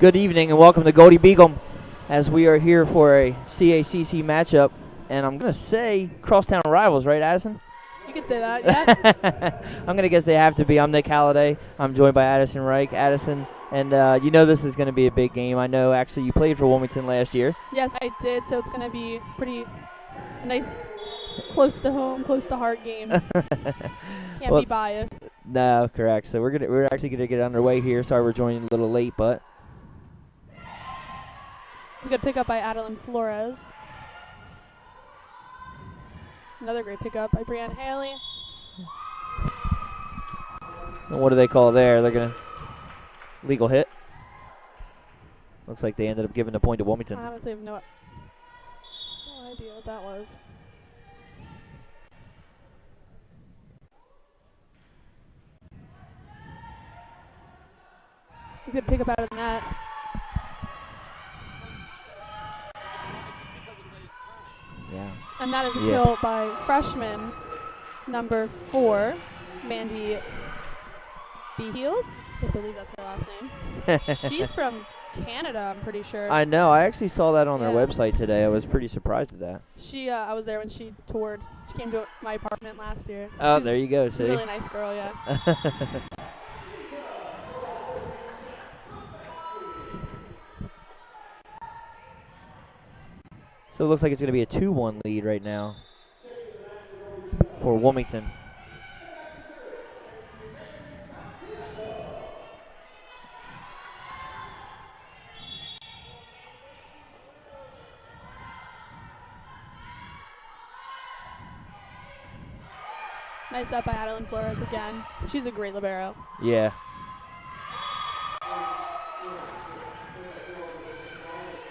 Good evening and welcome to Goldey Beacom as we are here for a CACC matchup. And I'm going to say crosstown rivals, right, Addison? You could say that, yeah. I'm going to guess they have to be. I'm Nick Halliday. I'm joined by Addison Reich. Addison, and you know this is going to be a big game. I know actually you played for Wilmington last year. Yes, I did, so it's going to be pretty nice, close to home, close to heart game. Can't be biased. No, correct. So we're actually going to get underway here. Sorry we're joining a little late, but it's a good pickup by Adeline Flores. Another great pickup by Brianne Haley. And what do they call there? They're going to legal hit. Looks like they ended up giving the point to Wilmington. I honestly have no idea what that was. He's going to pick up out of the net. Yeah. And that is a kill by freshman number 4, Mandy Beheels. I believe that's her last name. She's from Canada, I'm pretty sure. I know. I actually saw that on their website today. I was pretty surprised at that. I was there when she toured. She came to my apartment last year. Oh, there you go. She's a really nice girl, yeah. So it looks like it's going to be a 2-1 lead right now for Wilmington. Nice up by Adeline Flores again. She's a great libero. Yeah.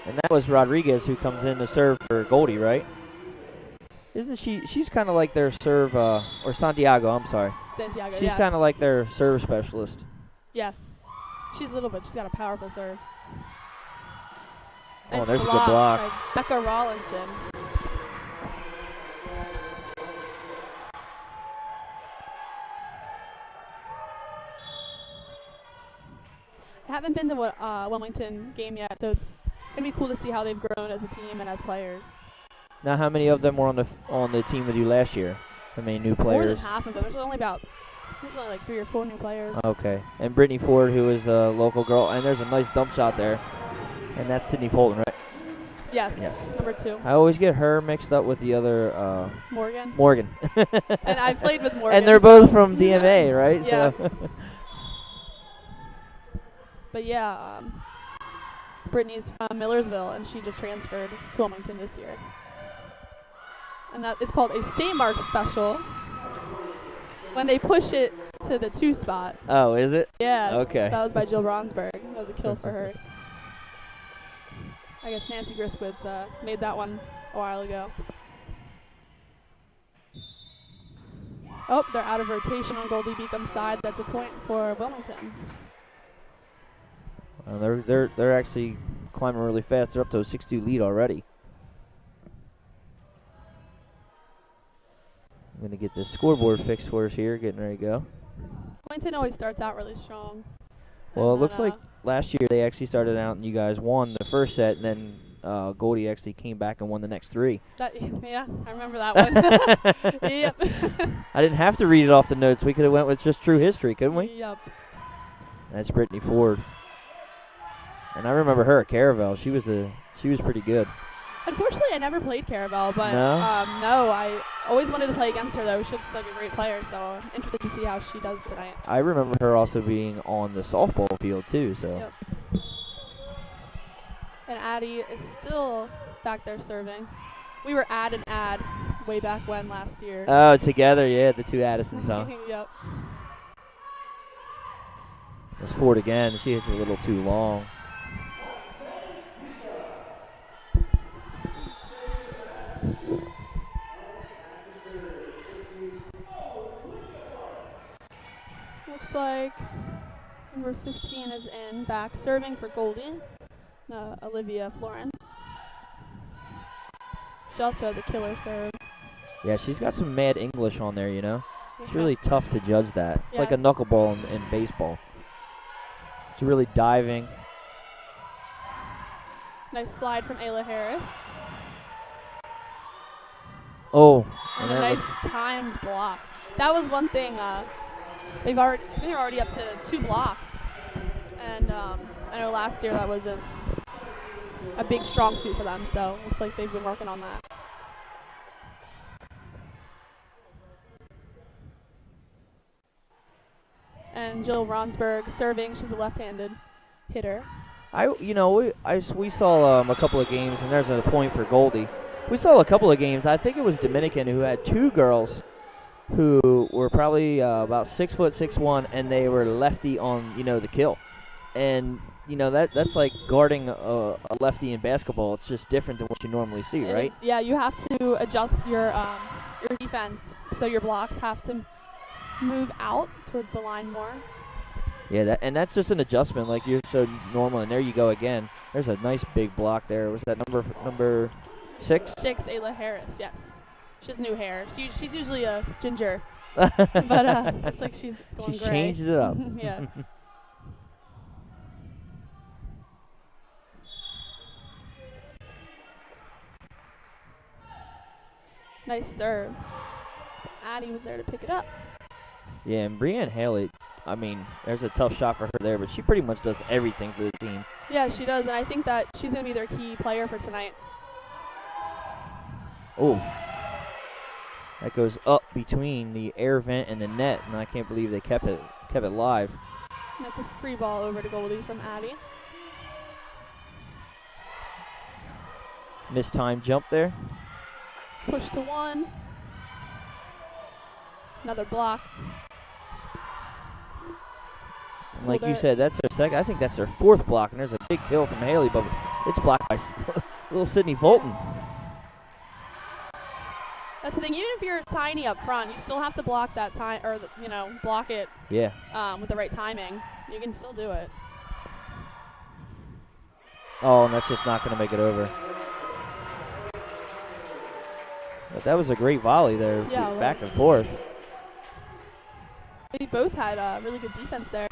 And that was Rodriguez who comes in to serve for Goldey, right? Isn't she? She's kind of like their serve, or Santiago, I'm sorry. Santiago, She's kind of like their serve specialist. Yeah. She's a little bit. She's got a powerful serve. Nice there's a good block. By Becca Rawlinson. I haven't been to a Wilmington game yet, so it's going to be cool to see how they've grown as a team and as players. Now, how many of them were on the team with you last year? How many new players? More than half of them. There's only like 3 or 4 new players. Okay. And Brittany Ford, who is a local girl, and there's a nice dump shot there. And that's Sydney Fulton, right? Yes. Number 2. I always get her mixed up with the other Morgan. And I played with Morgan. And they're both from DMA, right? Yeah. So but yeah, Brittany's from Millersville, and she just transferred to Wilmington this year. And that is called a St. Mark's special. When they push it to the 2 spot. Oh, is it? Yeah. Okay. So that was by Jill Bronsberg. That was a kill for her. I guess Nancy Griswood's made that one a while ago. Oh, they're out of rotation on Goldey Beacom's side. That's a point for Wilmington. They're actually climbing really fast. They're up to a 6-2 lead already. I'm going to get this scoreboard fixed for us here, getting ready to go. Wilmington always starts out really strong. Well, it looks like last year they actually started out and you guys won the first set, and then Goldey actually came back and won the next 3. Yeah, I remember that one. Yep. I didn't have to read it off the notes. We could have went with just true history, couldn't we? Yep. That's Brittany Ford. And I remember her at Caravel. She was pretty good. Unfortunately, I never played Caravel, but no, I always wanted to play against her though. She looks like a great player, so I'm interested to see how she does tonight. I remember her also being on the softball field too. So. Yep. And Addie is still back there serving. We were add way back when last year. Oh, together, yeah, the 2 Addisons, huh? Yep. There's Ford again. She hits it a little too long. Looks like number 15 is in, back serving for Goldey, Olivia Florence. She also has a killer serve. Yeah, she's got some mad English on there, you know. It's really tough to judge that. It's Yeah, like a knuckleball in baseball. She's really diving. Nice slide from Ayla Harris. Oh, And a nice timed block. That was one thing. They're already up to 2 blocks. And I know last year that was a big strong suit for them, so looks like they've been working on that. And Jill Ronsberg serving. She's a left-handed hitter. We saw a couple of games, and there's a point for Goldie. We saw a couple of games. I think it was Dominican who had 2 girls who were probably about 6 foot 6'1", and they were lefty on the kill. And that's like guarding a lefty in basketball. It's just different than what you normally see, right? Yeah, you have to adjust your defense, so your blocks have to move out towards the line more. Yeah, that's just an adjustment. Like, you're so normal, and there you go again. There's a nice big block there. Was that number 6? 6, Ayla Harris. Yes, she has new hair. She's usually a ginger, but looks like she's going She's gray. changed it up. Yeah. Nice serve. Addie was there to pick it up. Yeah, and Brianne Haley, I mean, there's a tough shot for her there, but she pretty much does everything for the team. Yeah, she does, and I think that she's going to be their key player for tonight. Oh, that goes up between the air vent and the net, and I can't believe they kept it live. And that's a free ball over to Goldie from Addie. Missed time jump there. Push to 1. Another block. Like you said, that's their second. I think that's their 4th block, and there's a big kill from Haley, but it's blocked by little Sydney Fulton. That's the thing. Even if you're tiny up front, you still have to block that time, or block it. Yeah. With the right timing, you can still do it. Oh, and that's just not going to make it over. But that was a great volley there, back and forth. They both had really good defense there.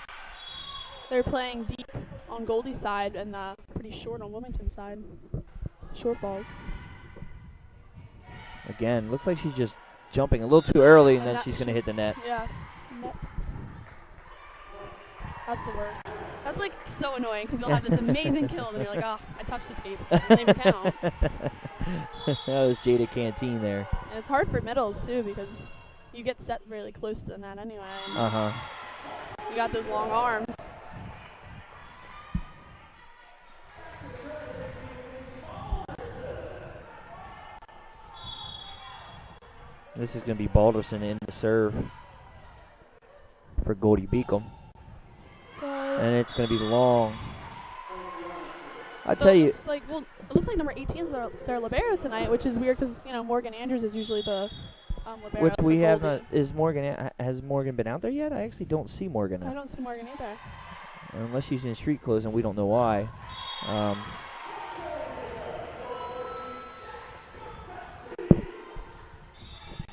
They're playing deep on Goldie's side and pretty short on Wilmington's side. Short balls. Again, looks like she's just jumping a little too early, and then she's going to hit the net. Yeah, net. That's the worst. That's like so annoying because you'll have this amazing kill, and you're like, oh, I touched the tapes. That doesn't even count. That was Jada Canteen there. And it's hard for middles too because you get set really close to the net anyway. You got those long arms. This is going to be Balderson in the serve for Goldey Beacom. And it's going to be long. I tell you. It looks like number 18 is their libero tonight, which is weird because Morgan Andrews is usually the libero. Which we have not. Has Morgan been out there yet? I actually don't see Morgan. I don't see Morgan either. Unless she's in street clothes, and we don't know why.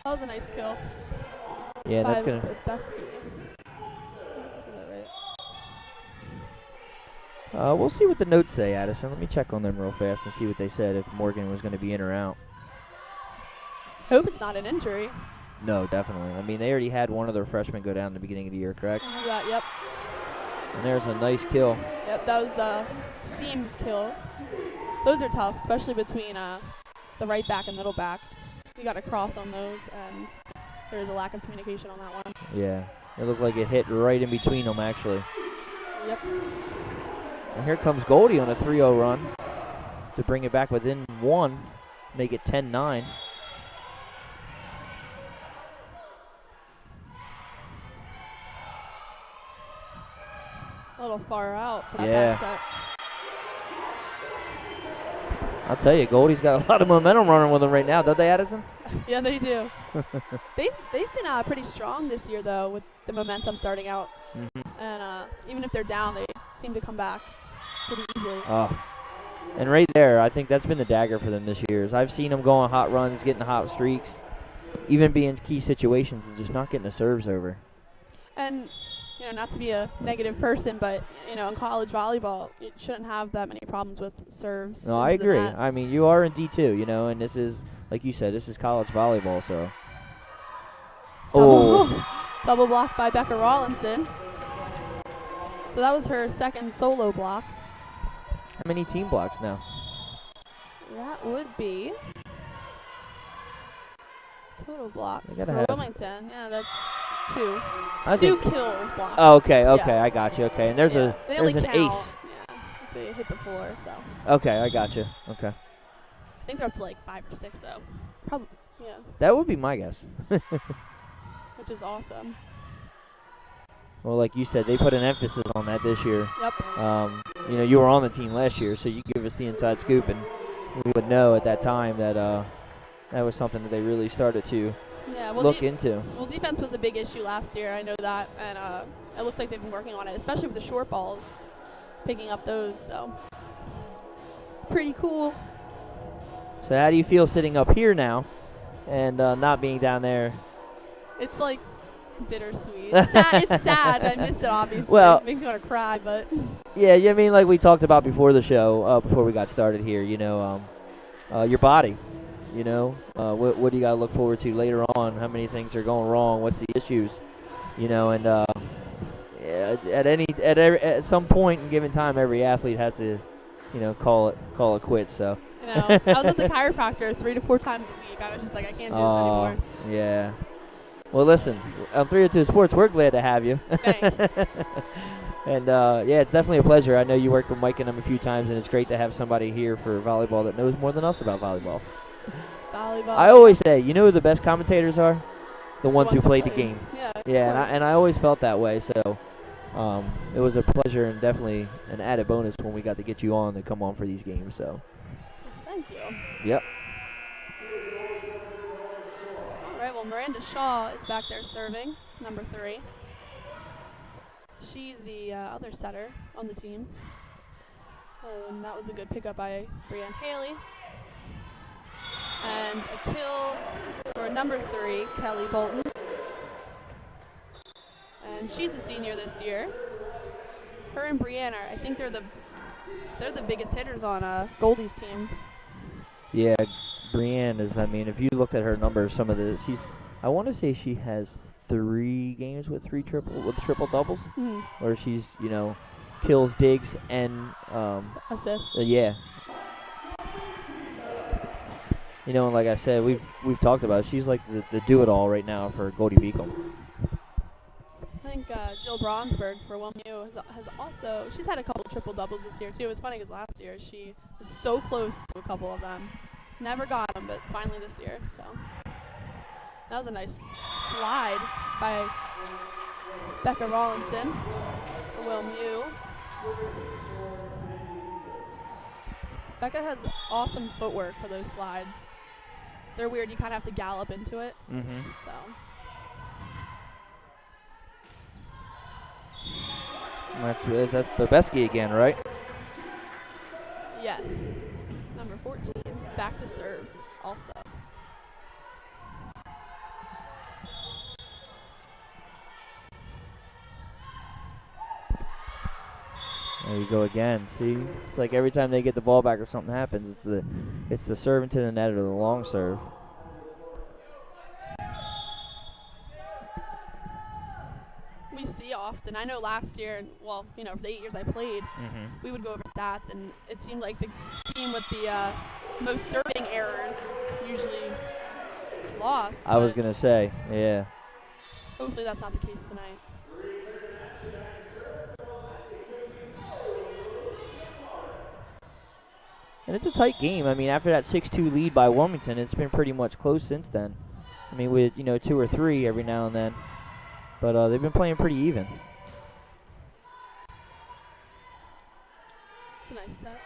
That was a nice kill. Yeah, that's gonna. We'll see what the notes say, Addison. Let me check on them real fast and see what they said, if Morgan was going to be in or out. Hope it's not an injury. No, definitely. I mean, they already had one of their freshmen go down at the beginning of the year, correct? Yep. And there's a nice kill. Yep, that was the seam kill. Those are tough, especially between the right back and middle back. We got a cross on those, and there was a lack of communication on that one. Yeah, it looked like it hit right in between them, actually. Yep. And here comes Goldie on a 3-0 run to bring it back within 1, make it 10-9. A little far out for that back set. I'll tell you, Goldie's got a lot of momentum running with them right now, don't they, Addison? Yeah, they do. They've been pretty strong this year, though, with the momentum starting out. And even if they're down, they seem to come back pretty easily. And right there, I think that's been the dagger for them this year. I've seen them go on hot runs, getting hot streaks, even being key situations and just not getting the serves over. And not to be a negative person, but in college volleyball, you shouldn't have that many problems with serves. No, I agree. I mean, you are in D2, and this is, like you said, this is college volleyball, so. Double block by Becca Rawlinson. So that was her second solo block. How many team blocks now? That would be total blocks for Wilmington. Yeah, that's 2. 2 kill blocks. Oh, okay, I got you. Okay, and there's an ace. Yeah, if they hit the floor. So. Okay, I got you. Okay. I think they're up to like 5 or 6 though. Probably, yeah. That would be my guess. Which is awesome. Well, like you said, they put an emphasis on that this year. Yep. You were on the team last year, so you give us the inside scoop, and we would know at that time that that was something that they really started to look into. Well, defense was a big issue last year. I know that, and it looks like they've been working on it, especially with the short balls, picking up those. So it's pretty cool. So how do you feel sitting up here now, and not being down there? It's like bittersweet. It's sad. I miss it, obviously. Well, it makes me want to cry, but. Yeah, I mean, like we talked about before the show, before we got started here, your body, what do you got to look forward to later on? How many things are going wrong? What's the issues? And at some point in given time, every athlete has to, call it quits. So. I was at the chiropractor 3 to 4 times a week. I was just like, I can't do this anymore. Yeah. Well, listen, on 302 Sports, we're glad to have you. Thanks. And, it's definitely a pleasure. I know you worked with Mike and them a few times, and it's great to have somebody here for volleyball that knows more than us about volleyball. I always say, you know who the best commentators are? The ones who played the game. Yeah, and I always felt that way, so it was a pleasure and definitely an added bonus when we got to get you on to come on for these games. So. Thank you. Yep. All right, well, Miranda Shaw is back there serving, number 3. She's the other setter on the team. That was a good pickup by Brianne Haley. And a kill for number 3, Kelly Bolton. And she's a senior this year. Her and Brianne I think they're the biggest hitters on Goldey's team. Yeah, Brianne is. I mean, if you looked at her numbers, I want to say she has 3 games with triple doubles, where she's kills, digs, and assists. Yeah. And like I said, we've talked about it. She's like the do-it-all right now for Goldey Beacom. I think Jill Bronsberg for WilMU has also, she's had a couple triple doubles this year too. It was funny because last year she was so close to a couple of them. Never got them, but finally this year. So that was a nice slide by Becca Rawlinson for WilMU. Becca has awesome footwork for those slides. They're weird. You kind of have to gallop into it. So. That's Bebeski again, right? Yes. Number 14, back to serve also. There you go again. See, it's like every time they get the ball back or something happens, it's the serve into the net or the long serve. We see often. I know last year, well, for the 8 years I played, we would go over stats, and it seemed like the team with the most serving errors usually lost. I was gonna say, yeah. Hopefully that's not the case tonight. And it's a tight game. I mean, after that 6-2 lead by Wilmington, it's been pretty much close since then. I mean, with 2 or 3 every now and then. But they've been playing pretty even. It's a nice set.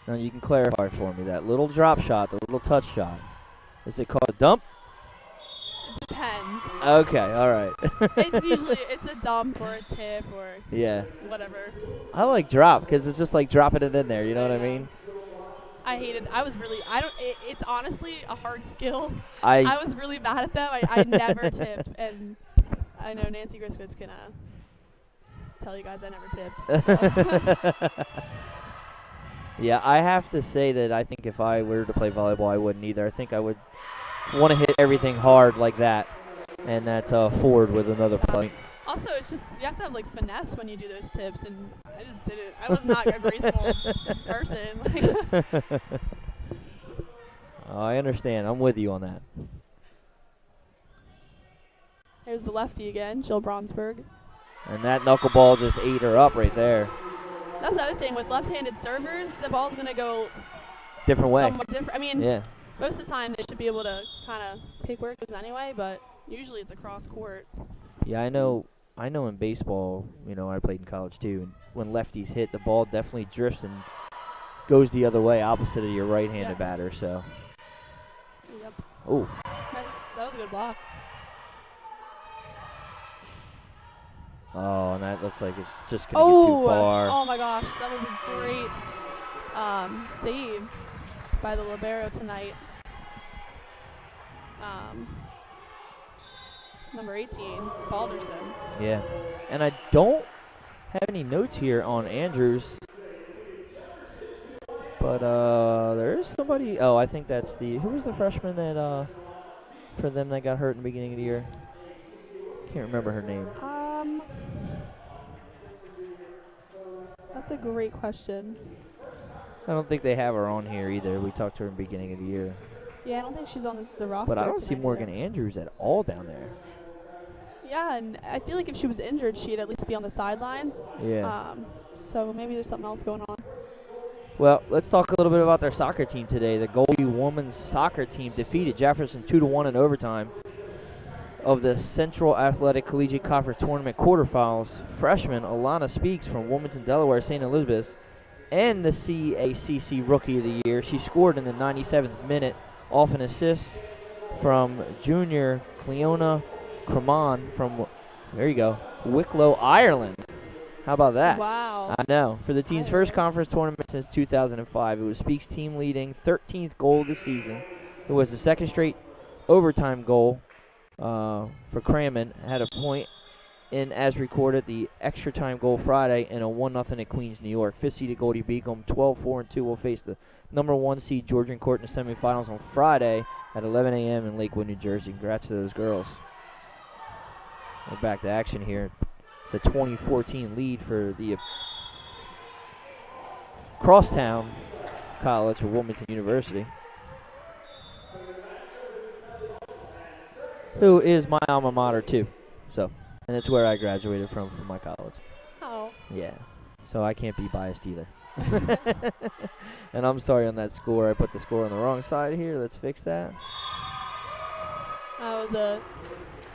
Now you can clarify for me that little drop shot, the little touch shot. Is it called a dump? It depends. Okay, all right. It's a dump or a tip or whatever. I like drop because it's just like dropping it in there. You know what I mean? I hated. I was really. I don't. It's honestly a hard skill. I I was really bad at them. I never tipped, and I know Nancy Griswold's gonna tell you guys I never tipped. So. Yeah, I have to say that I think if I were to play volleyball, I wouldn't either. I think I would want to hit everything hard like that, and that's forward with another point. Also, it's just you have to have like finesse when you do those tips, and I just didn't. I was not a graceful person. Oh, I understand. I'm with you on that. Here's the lefty again, Jill Bronsberg. And that knuckleball just ate her up right there. That's the other thing with left-handed servers, the ball's gonna go different way. Somewhat different. I mean, yeah. Most of the time they should be able to kind of pick where it goes anyway, but usually it's across court. Yeah, I know in baseball, I played in college too, and when lefties hit, the ball definitely drifts and goes the other way, opposite of your right-handed batter, so. Yep. Oh. Nice. That was a good block. Oh, and that looks like it's just going to get too far. Oh my gosh, that was a great save by the libero tonight. Number 18, Balderson. Yeah, and I don't have any notes here on Andrews, but there is somebody. Oh, I think that's who was the freshman that for them that got hurt in the beginning of the year? Can't remember her name. That's a great question. I don't think they have her on here either. We talked to her in the beginning of the year. Yeah, I don't think she's on the roster. But I don't see Morgan Andrews at all down there. Yeah, and I feel like if she was injured, she'd at least be on the sidelines. Yeah. So maybe there's something else going on. Well, let's talk a little bit about their soccer team today. The Goldey women's soccer team defeated Jefferson 2-1 in overtime of the Central Athletic Collegiate Conference Tournament quarterfinals. Freshman Alana Speaks from Wilmington, Delaware, St. Elizabeth, and the CACC Rookie of the Year. She scored in the 97th minute off an assist from junior Cleona Cremon from, there you go, Wicklow, Ireland. How about that? Wow. I know. For the team's first conference tournament since 2005, it was Speaks' team leading 13th goal of the season. It was the second straight overtime goal for Crammon. Had a point in, as recorded, the extra time goal Friday and a 1-0 at Queens, New York. Fifth seeded Goldey Beacom 12-4-2 will face the number 1 seed Georgian Court in the semifinals on Friday at 11 a.m. in Lakewood, New Jersey. Congrats to those girls. We're back to action here. It's a 2014 lead for the Crosstown College of Wilmington University, who is my alma mater too. So, and it's where I graduated from my college. Oh. Yeah. So I can't be biased either. And I'm sorry on that score. I put the score on the wrong side here. Let's fix that. That was a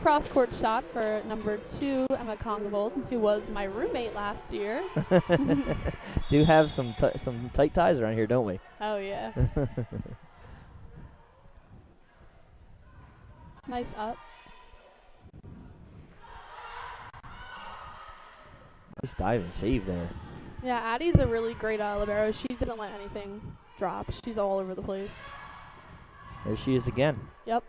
cross-court shot for number 2, Emma Congovold, who was my roommate last year. Do have some tight ties around here, don't we? Oh, yeah. Nice up. Nice dive and save there. Yeah, Addie's a really great libero. She doesn't let anything drop. She's all over the place. There she is again. Yep.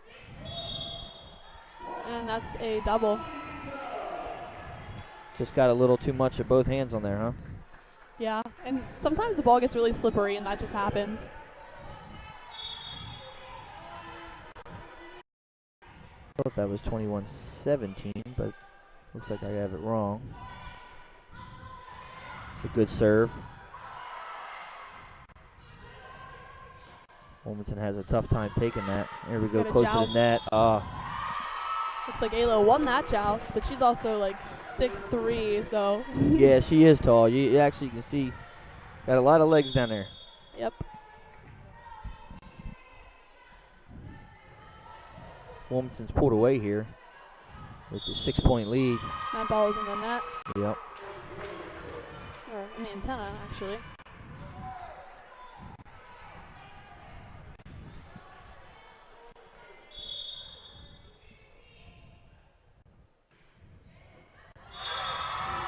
And that's a double. Just got a little too much of both hands on there, huh? Yeah, and sometimes the ball gets really slippery, and that just happens. I thought that was 21-17, but looks like I have it wrong. It's a good serve. Wilmington has a tough time taking that. Here we go, close to the net. Looks like Ayla won that joust, but she's also like 6'3", so. Yeah, she is tall. You actually can see, got a lot of legs down there. Yep. Wilmington's pulled away here with the 6-point lead. That ball is in the net. Yep. Or in the antenna, actually.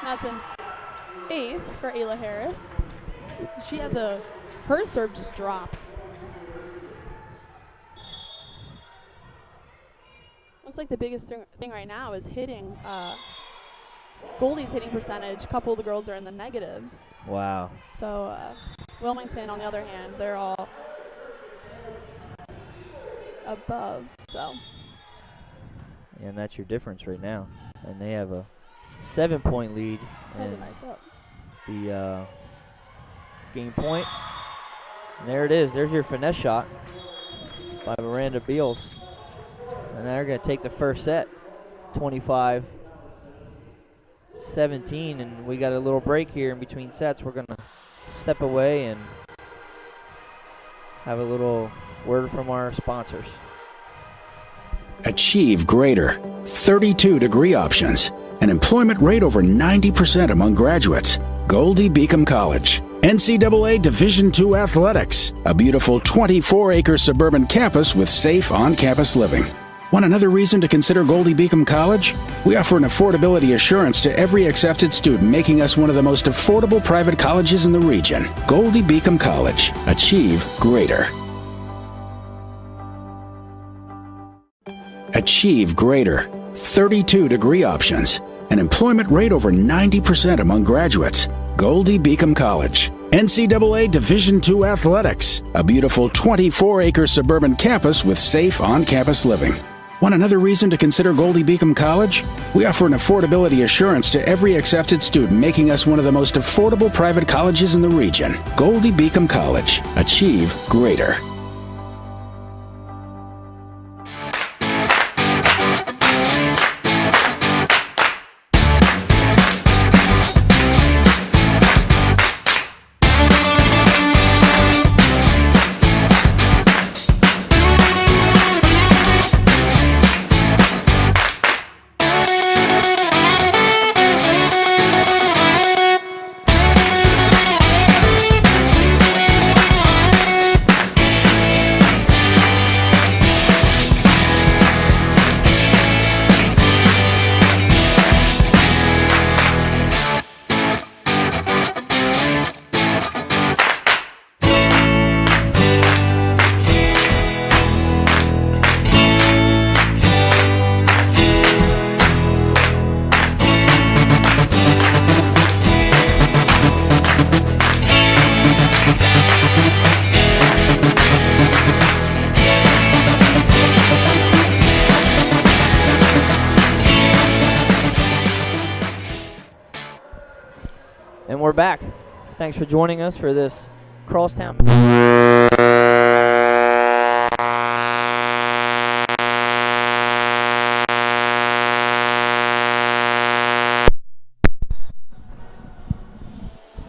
That's an ace for Ayla Harris. She has a her serve just drops. Looks like the biggest thing right now is hitting. Goldey's hitting percentage. A couple of the girls are in the negatives. Wow. So Wilmington, on the other hand, they're all above. So. And that's your difference right now. And they have a 7-point lead. That's a nice up. The game point. And there it is. There's your finesse shot by Miranda Beals. And they're going to take the first set, 25-17. And we got a little break here in between sets. We're going to step away and have a little word from our sponsors. Achieve greater 32-degree options. An employment rate over 90% among graduates. Goldey Beacom College. NCAA Division II athletics. A beautiful 24-acre suburban campus with safe on-campus living. Want another reason to consider Goldey Beacom College? We offer an affordability assurance to every accepted student, making us one of the most affordable private colleges in the region. Goldey Beacom College. Achieve greater. Achieve greater 32-degree options. An employment rate over 90% among graduates. Goldey Beacom College. NCAA Division II athletics. A beautiful 24-acre suburban campus with safe on-campus living. Want another reason to consider Goldey Beacom College? We offer an affordability assurance to every accepted student, making us one of the most affordable private colleges in the region. Goldey Beacom College. Achieve greater. And we're back. Thanks for joining us for this Crosstown.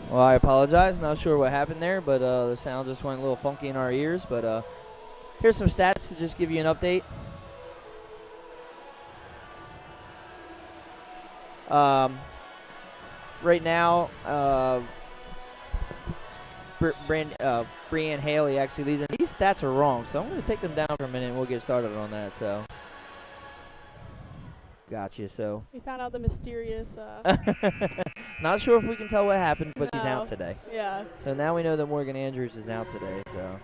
Well, I apologize. Not sure what happened there, but the sound just went a little funky in our ears. But here's some stats to just give you an update. Right now, Brianne Haley actually leads. And these stats are wrong, so I'm going to take them down for a minute and we'll get started on that. So, gotcha. So We found out the mysterious. Not sure if we can tell what happened, but she's No. out today. Yeah. So now we know that Morgan Andrews is out today. So,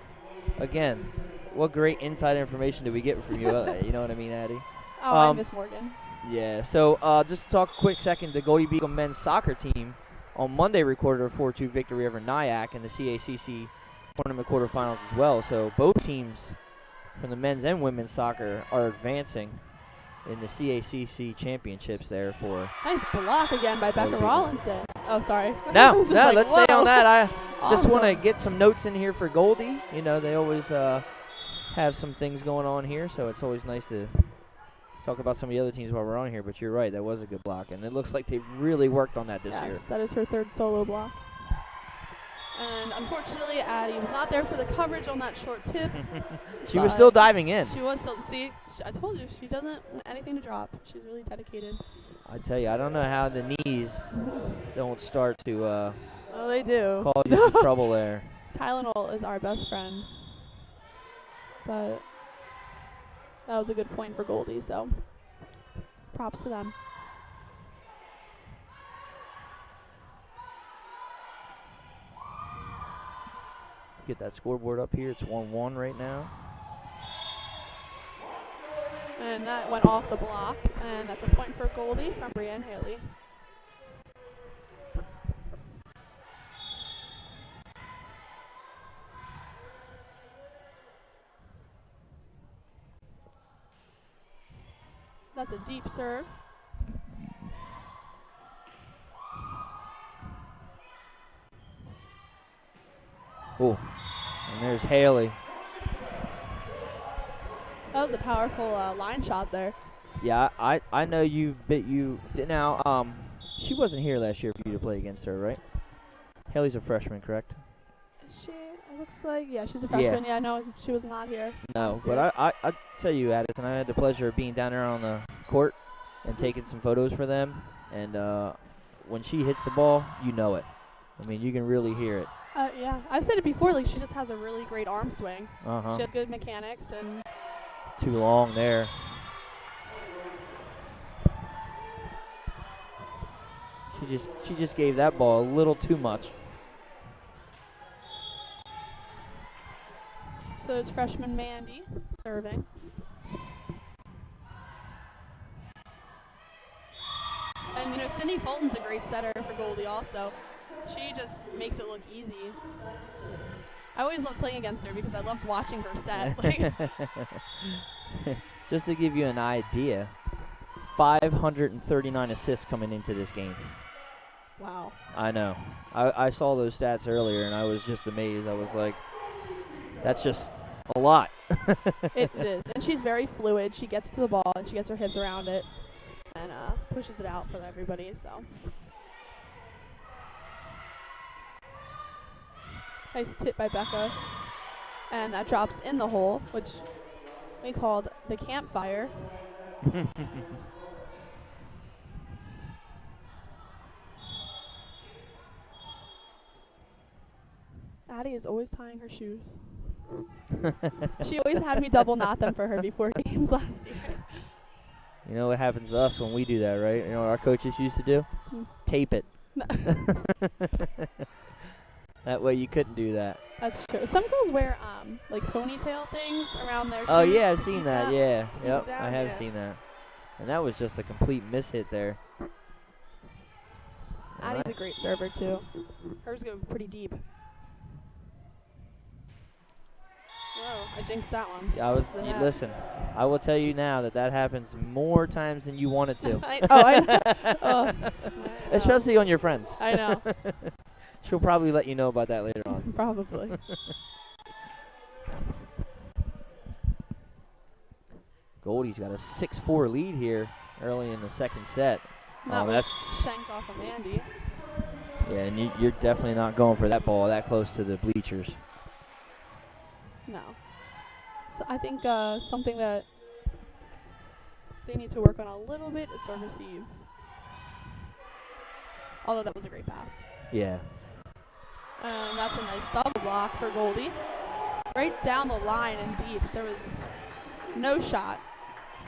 again, what great inside information did we get from you? You know what I mean, Addie? Oh, I miss Morgan. Yeah, so just to talk a quick second, the Goldey Beacom men's soccer team on Monday recorded a 4-2 victory over Nyack in the CACC tournament quarterfinals as well. So both teams from the men's and women's soccer are advancing in the CACC championships there for... Nice block again by Becca Rollinson. Oh, sorry. No, Let's stay on that. I just want to Awesome. get some notes in here for Goldey. You know, they always have some things going on here, so it's always nice to talk about some of the other teams while we're on here, but you're right, that was a good block, and it looks like they've really worked on that this year. Yes, that is her third solo block. And unfortunately, Addie was not there for the coverage on that short tip. She was still diving in. She was still, see, I told you, she doesn't want anything to drop. She's really dedicated. I tell you, I don't know how the knees don't start to Oh, they do. cause you some trouble there. Tylenol is our best friend. But that was a good point for Goldey, so props to them. Get that scoreboard up here. It's 1-1 right now. And that went off the block, and that's a point for Goldey from Brianne Haley. That's a deep serve. Oh, and there's Haley. That was a powerful line shot there. Yeah, I know you now. She wasn't here last year for you to play against her, right? Haley's a freshman, correct? She, it looks like, yeah, she's a freshman. Yeah, no, she was not here. No, but I tell you, Addison, I had the pleasure of being down there on the court and taking some photos for them. And when she hits the ball, you know it. I mean, you can really hear it. Yeah, I've said it before. Like, she just has a really great arm swing. Uh-huh. She has good mechanics and. Too long there. She just gave that ball a little too much. So it's freshman Mandy serving. And you know, Sydney Fulton's a great setter for Goldey also. She just makes it look easy. I always loved playing against her because I loved watching her set. Just to give you an idea, 539 assists coming into this game. Wow. I know. I saw those stats earlier, and I was just amazed. I was like, that's just a lot. It is. And she's very fluid. She gets to the ball, and she gets her hips around it and pushes it out for everybody. So nice tip by Becca. And that drops in the hole, which we called the campfire. Addie is always tying her shoes. She always had me double knot them for her before games last year. You know what happens to us when we do that, right? You know what our coaches used to do? Tape it. That way you couldn't do that. That's true. Some girls wear like ponytail things around their shoes. Oh yeah, I've seen that. Yeah, keep yep, it down, I have yeah. seen that. And that was just a complete mishit there. Addie's a great server too. Hers go pretty deep. Whoa, I jinxed that one. Yeah, listen, I will tell you now that happens more times than you want it to. I know. Especially on your friends. I know. She'll probably let you know about that later on. Probably. Goldie's got a 6-4 lead here early in the second set. That was shanked off of Mandy. Yeah, and you're definitely not going for that ball that close to the bleachers. No. So I think something that they need to work on a little bit is serve receive. Although that was a great pass. Yeah. That's a nice double block for Goldey. Right down the line and deep. There was no shot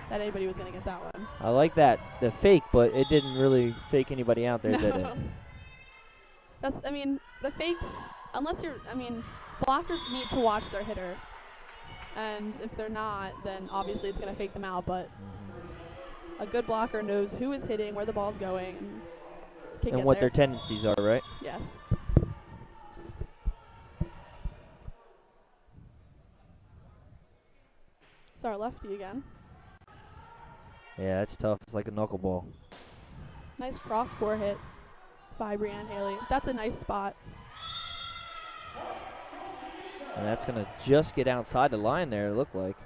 that anybody was going to get that one. I like that. The fake, but it didn't really fake anybody out there, did it? I mean, the fakes, unless blockers need to watch their hitter. And if they're not, then obviously it's going to fake them out. But a good blocker knows who is hitting, where the ball's going, and what their tendencies are, right? Yes. It's our lefty again. Yeah, that's tough. It's like a knuckleball. Nice cross-court hit by Brianne Haley. That's a nice spot. And that's going to just get outside the line there, it looked like.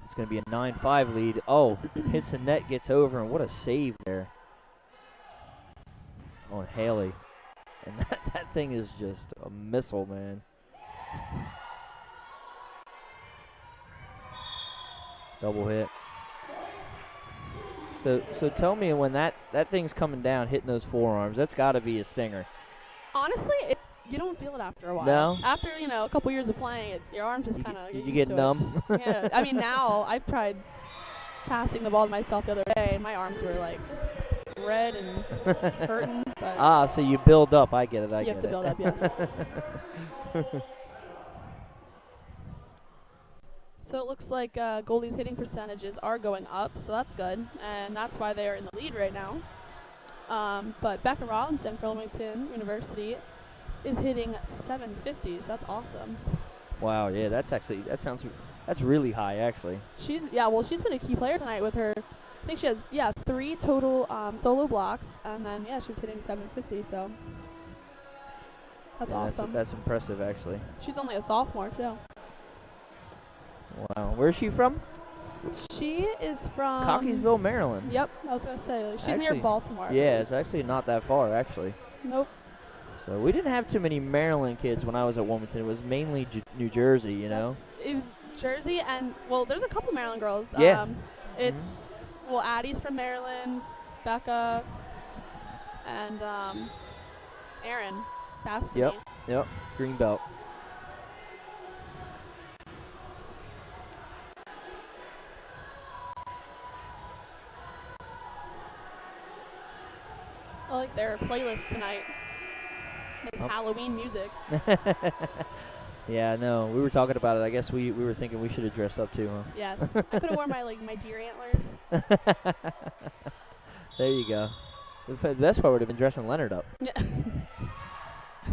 It's going to be a 9-5 lead. Oh, hits the net, gets over, and what a save there on Haley. And that thing is just a missile, man. Double hit. So tell me, when that thing's coming down, hitting those forearms, that's got to be a stinger. Honestly, you don't feel it after a while. No? After, a couple years of playing, your arms just kind of you get numb? Yeah. I mean, now I've tried passing the ball to myself the other day, and my arms were like red and hurting. But so you build up. I get it. you have to build up, yes. So it looks like Goldey's hitting percentages are going up, so that's good, and that's why they are in the lead right now. But Becca Robinson from Wilmington University is hitting 750s. That's awesome. Wow, yeah, that's really high actually. She's been a key player tonight with her. I think she has 3 total solo blocks, and then she's hitting 750. So that's awesome. That's impressive actually. She's only a sophomore too. Wow, where's she from? She is from Cockeysville, Maryland. Yep, I was gonna say she's near Baltimore. Yeah, it's actually not that far actually. Nope. So we didn't have too many Maryland kids when I was at Wilmington. It was mainly New Jersey, It was Jersey, and there's a couple Maryland girls. Yeah. It's Addie's from Maryland, Becca, and Erin. Bastany. Yep. Green belt. I like their playlist tonight. Nice Halloween music. Yeah, no, we were talking about it. I guess we were thinking we should have dressed up too, huh? Yes. I could have worn my deer antlers. There you go. The best part would have been dressing Leonard up. Yeah.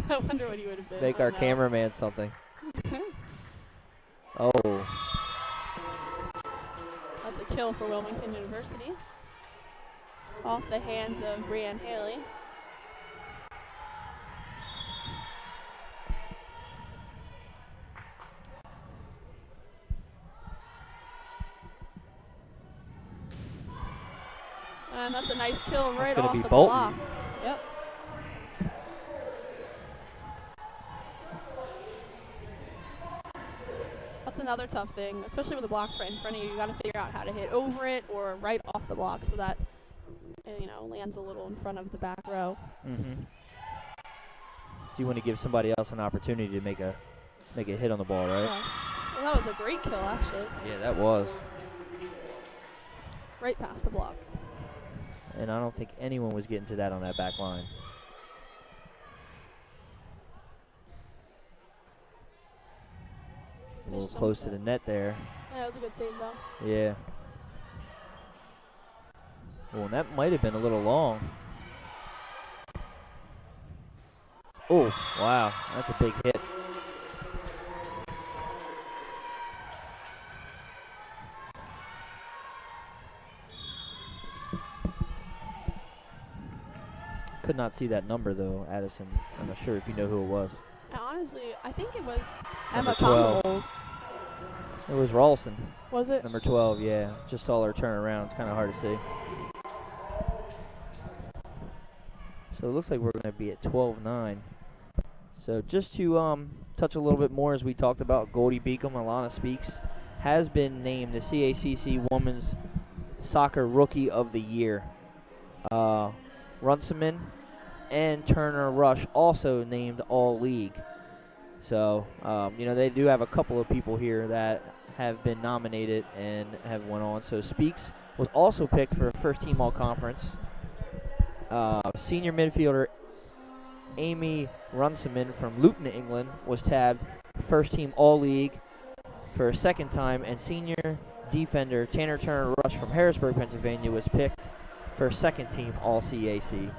I wonder what he would have been. Make our cameraman something. Oh. That's a kill for Wilmington University. Off the hands of Brianne Haley. And that's a nice kill right off the block. Yep. That's another tough thing, especially with the blocks right in front of you. You got to figure out how to hit over it or right off the block so that it, lands a little in front of the back row. Mm-hmm. So you want to give somebody else an opportunity to make a hit on the ball, right? Yes. Well, that was a great kill, actually. Yeah, that was. Right past the block. And I don't think anyone was getting to that on that back line. A little close to the net there. Yeah, it was a good save, though. Yeah. Well, and that might have been a little long. Oh, wow. That's a big hit. Could not see that number, though, Addison. I'm not sure if you know who it was. Honestly, I think it was Number Emma 12. Congold. It was Ralston. Was it? Number 12, yeah. Just saw her turn around. It's kind of hard to see. So it looks like we're going to be at 12-9. So just to touch a little bit more, as we talked about, Goldey Beacom, Alana Speaks, has been named the CACC Women's Soccer Rookie of the Year. Runciman and Turner Rush also named All-League. So, they do have a couple of people here that have been nominated and have went on. So Speaks was also picked for first-team All-Conference. Senior midfielder Amy Runciman from Luton, England, was tabbed first-team All-League for a second time, and senior defender Tanner Turner Rush from Harrisburg, Pennsylvania, was picked for second-team All-CACC.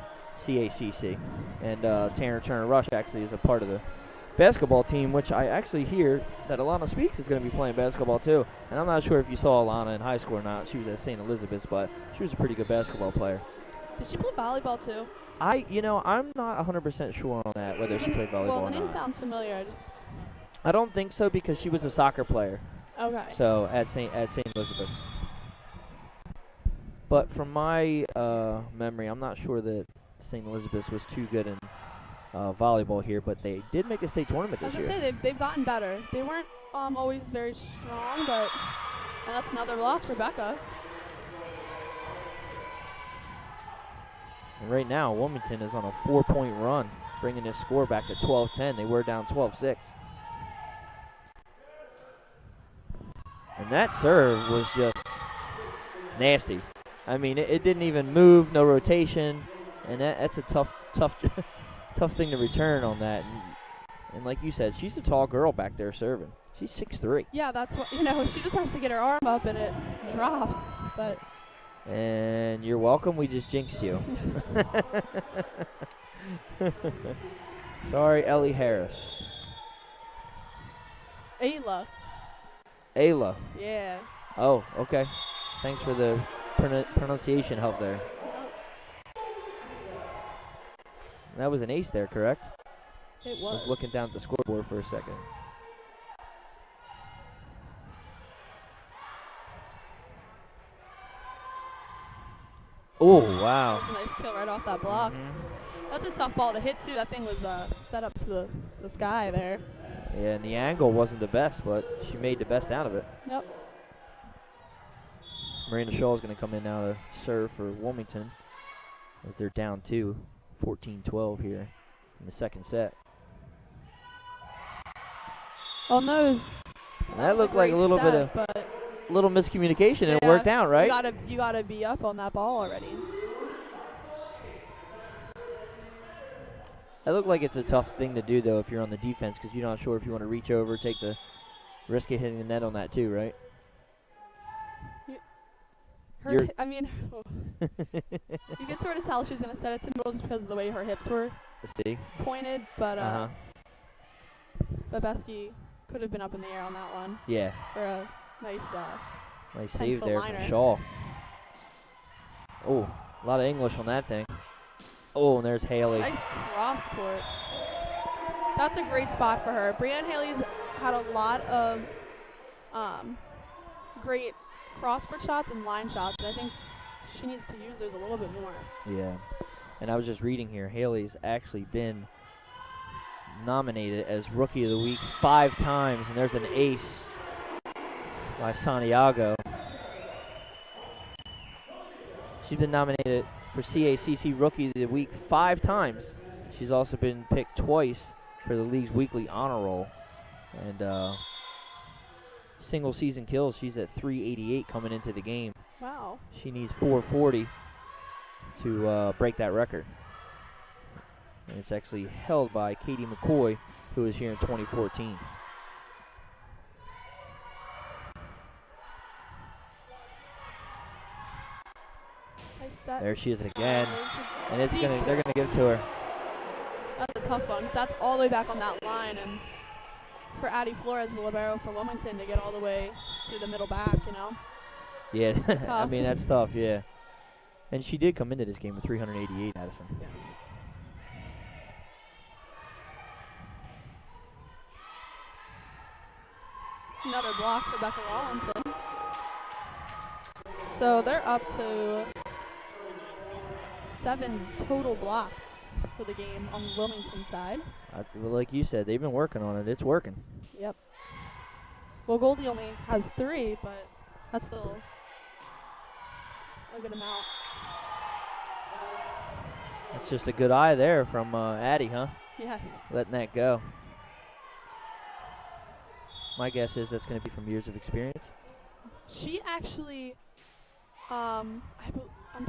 And Tanner Turner Rush actually is a part of the basketball team, which I actually hear that Alana Speaks is going to be playing basketball too. And I'm not sure if you saw Alana in high school or not. She was at St. Elizabeth's, but she was a pretty good basketball player. Did she play volleyball too? I'm not 100% sure on that, whether she played volleyball or not. Well, the name sounds familiar. I don't think so, because she was a soccer player. Okay. So at St. Elizabeth's. But from my memory, I'm not sure that St. Elizabeth's was too good in volleyball here, but they did make a state tournament this year. I was going to say, they've gotten better. They weren't always very strong, but and that's another block for Becca. And right now, Wilmington is on a 4-point run. bringing this score back to 12-10. They were down 12-6. And that serve was just nasty. I mean, it didn't even move, no rotation, and that's a tough thing to return on that. And like you said, she's a tall girl back there serving. She's 6'3". Yeah, that's what, she just has to get her arm up and it drops. But and you're welcome. We just jinxed you. Sorry, Ellie Harris. Ayla. Yeah. Oh, okay. Thanks for the pronunciation help there. That was an ace there, correct? It was. I was looking down at the scoreboard for a second. Oh, wow. That's a nice kill right off that block. That's a tough ball to hit, too. That thing was set up to the sky there. Yeah, and the angle wasn't the best, but she made the best out of it. Yep. Miranda Shaw is going to come in now to serve for Wilmington as they're down 14-12 here in the second set. On those. That looked like a little bit of little miscommunication, and it worked out, right? You gotta be up on that ball already. That looked like it's a tough thing to do, though, if you're on the defense, because you're not sure if you want to reach over, take the risk of hitting the net on that, too, right? You could sort of tell she was going to set it to middle just because of the way her hips were pointed, but Babesky could have been up in the air on that one. Yeah. For a nice save there liner. from Shaw. Oh, a lot of English on that thing. Oh, and there's Haley. Nice cross court. That's a great spot for her. Brianne Haley's had a lot of great cross court shots and line shots, and I think she needs to use those a little bit more. Yeah. And I was just reading here, Haley's actually been nominated as Rookie of the Week 5 times, and there's an ace by Santiago. She's been nominated for CACC Rookie of the Week 5 times. She's also been picked twice for the league's weekly honor roll. And single season kills, she's at 388 coming into the game. Wow. She needs 440 to break that record. And it's actually held by Katie McCoy, who was here in 2014. There she is again, and they're gonna give it to her. That's a tough one, because that's all the way back on that line, and for Addie Flores, the libero for Wilmington, to get all the way to the middle back, Yeah, I mean, that's tough, yeah. And she did come into this game with 388, Addison. Yes. Another block for Becca Rawlinson. So they're up to 7 total blocks for the game on the Wilmington side. Well, like you said, they've been working on it. It's working. Yep. Well, Goldie only has 3, but that's still a good amount. That's just a good eye there from Addie, huh? Yes. Letting that go. My guess is that's going to be from years of experience. She actually, I'm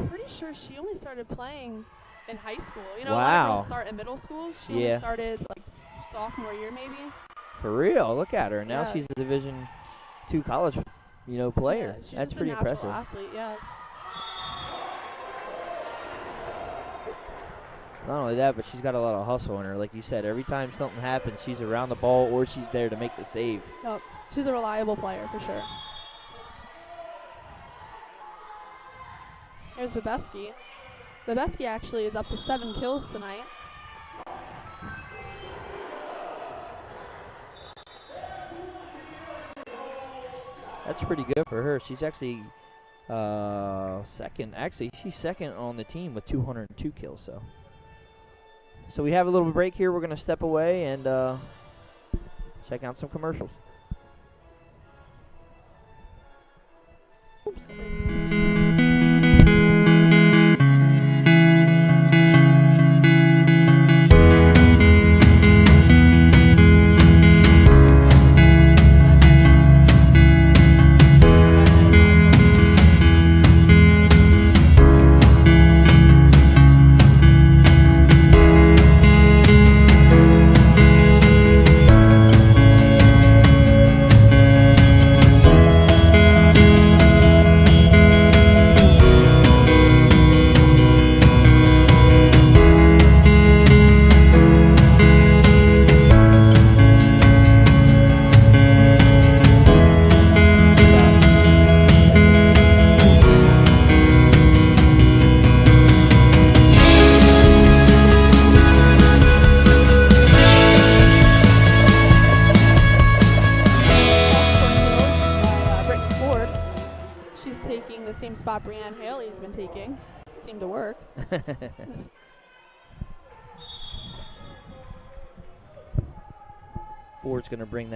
pretty sure she only started playing in high school. A lot of girls start in middle school. She only started like sophomore year maybe. For real, look at her. Now Yeah. she's a Division II college, player. Yeah, she's That's just pretty a natural impressive. athlete, yeah. Not only that, but she's got a lot of hustle in her. Like you said, every time something happens, she's around the ball or she's there to make the save. Yep. She's a reliable player for sure. Here's Babesky. Babesky actually is up to 7 kills tonight. That's pretty good for her. She's actually second. Actually, she's second on the team with 202 kills. So we have a little break here. We're going to step away and check out some commercials. spot Brianne Haley's been taking. Seemed to work. Ford's going to bring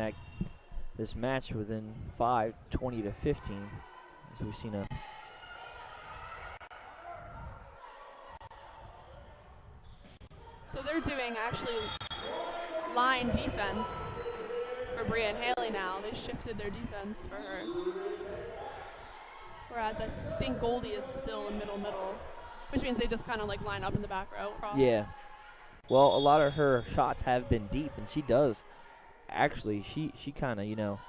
this match within 5, 20 to 15. As we've seen So they're doing actually line defense for Brianne Haley now. They shifted their defense for her. Whereas I think Goldey is still a middle, which means they just kind of like line up in the back row across. Yeah. Well, a lot of her shots have been deep, and she does. Actually, she kind of,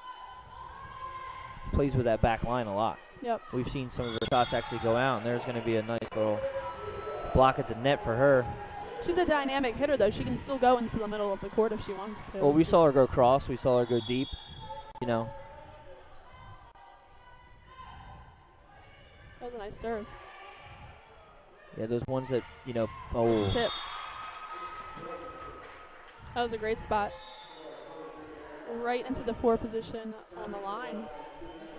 plays with that back line a lot. Yep. We've seen some of her shots actually go out, and there's going to be a nice little block at the net for her. She's a dynamic hitter, though. She can still go into the middle of the court if she wants to. Well, we saw her go cross. We saw her go deep, That was a nice serve. Yeah, those ones that, Nice tip. That was a great spot. Right into the 4 position on the line.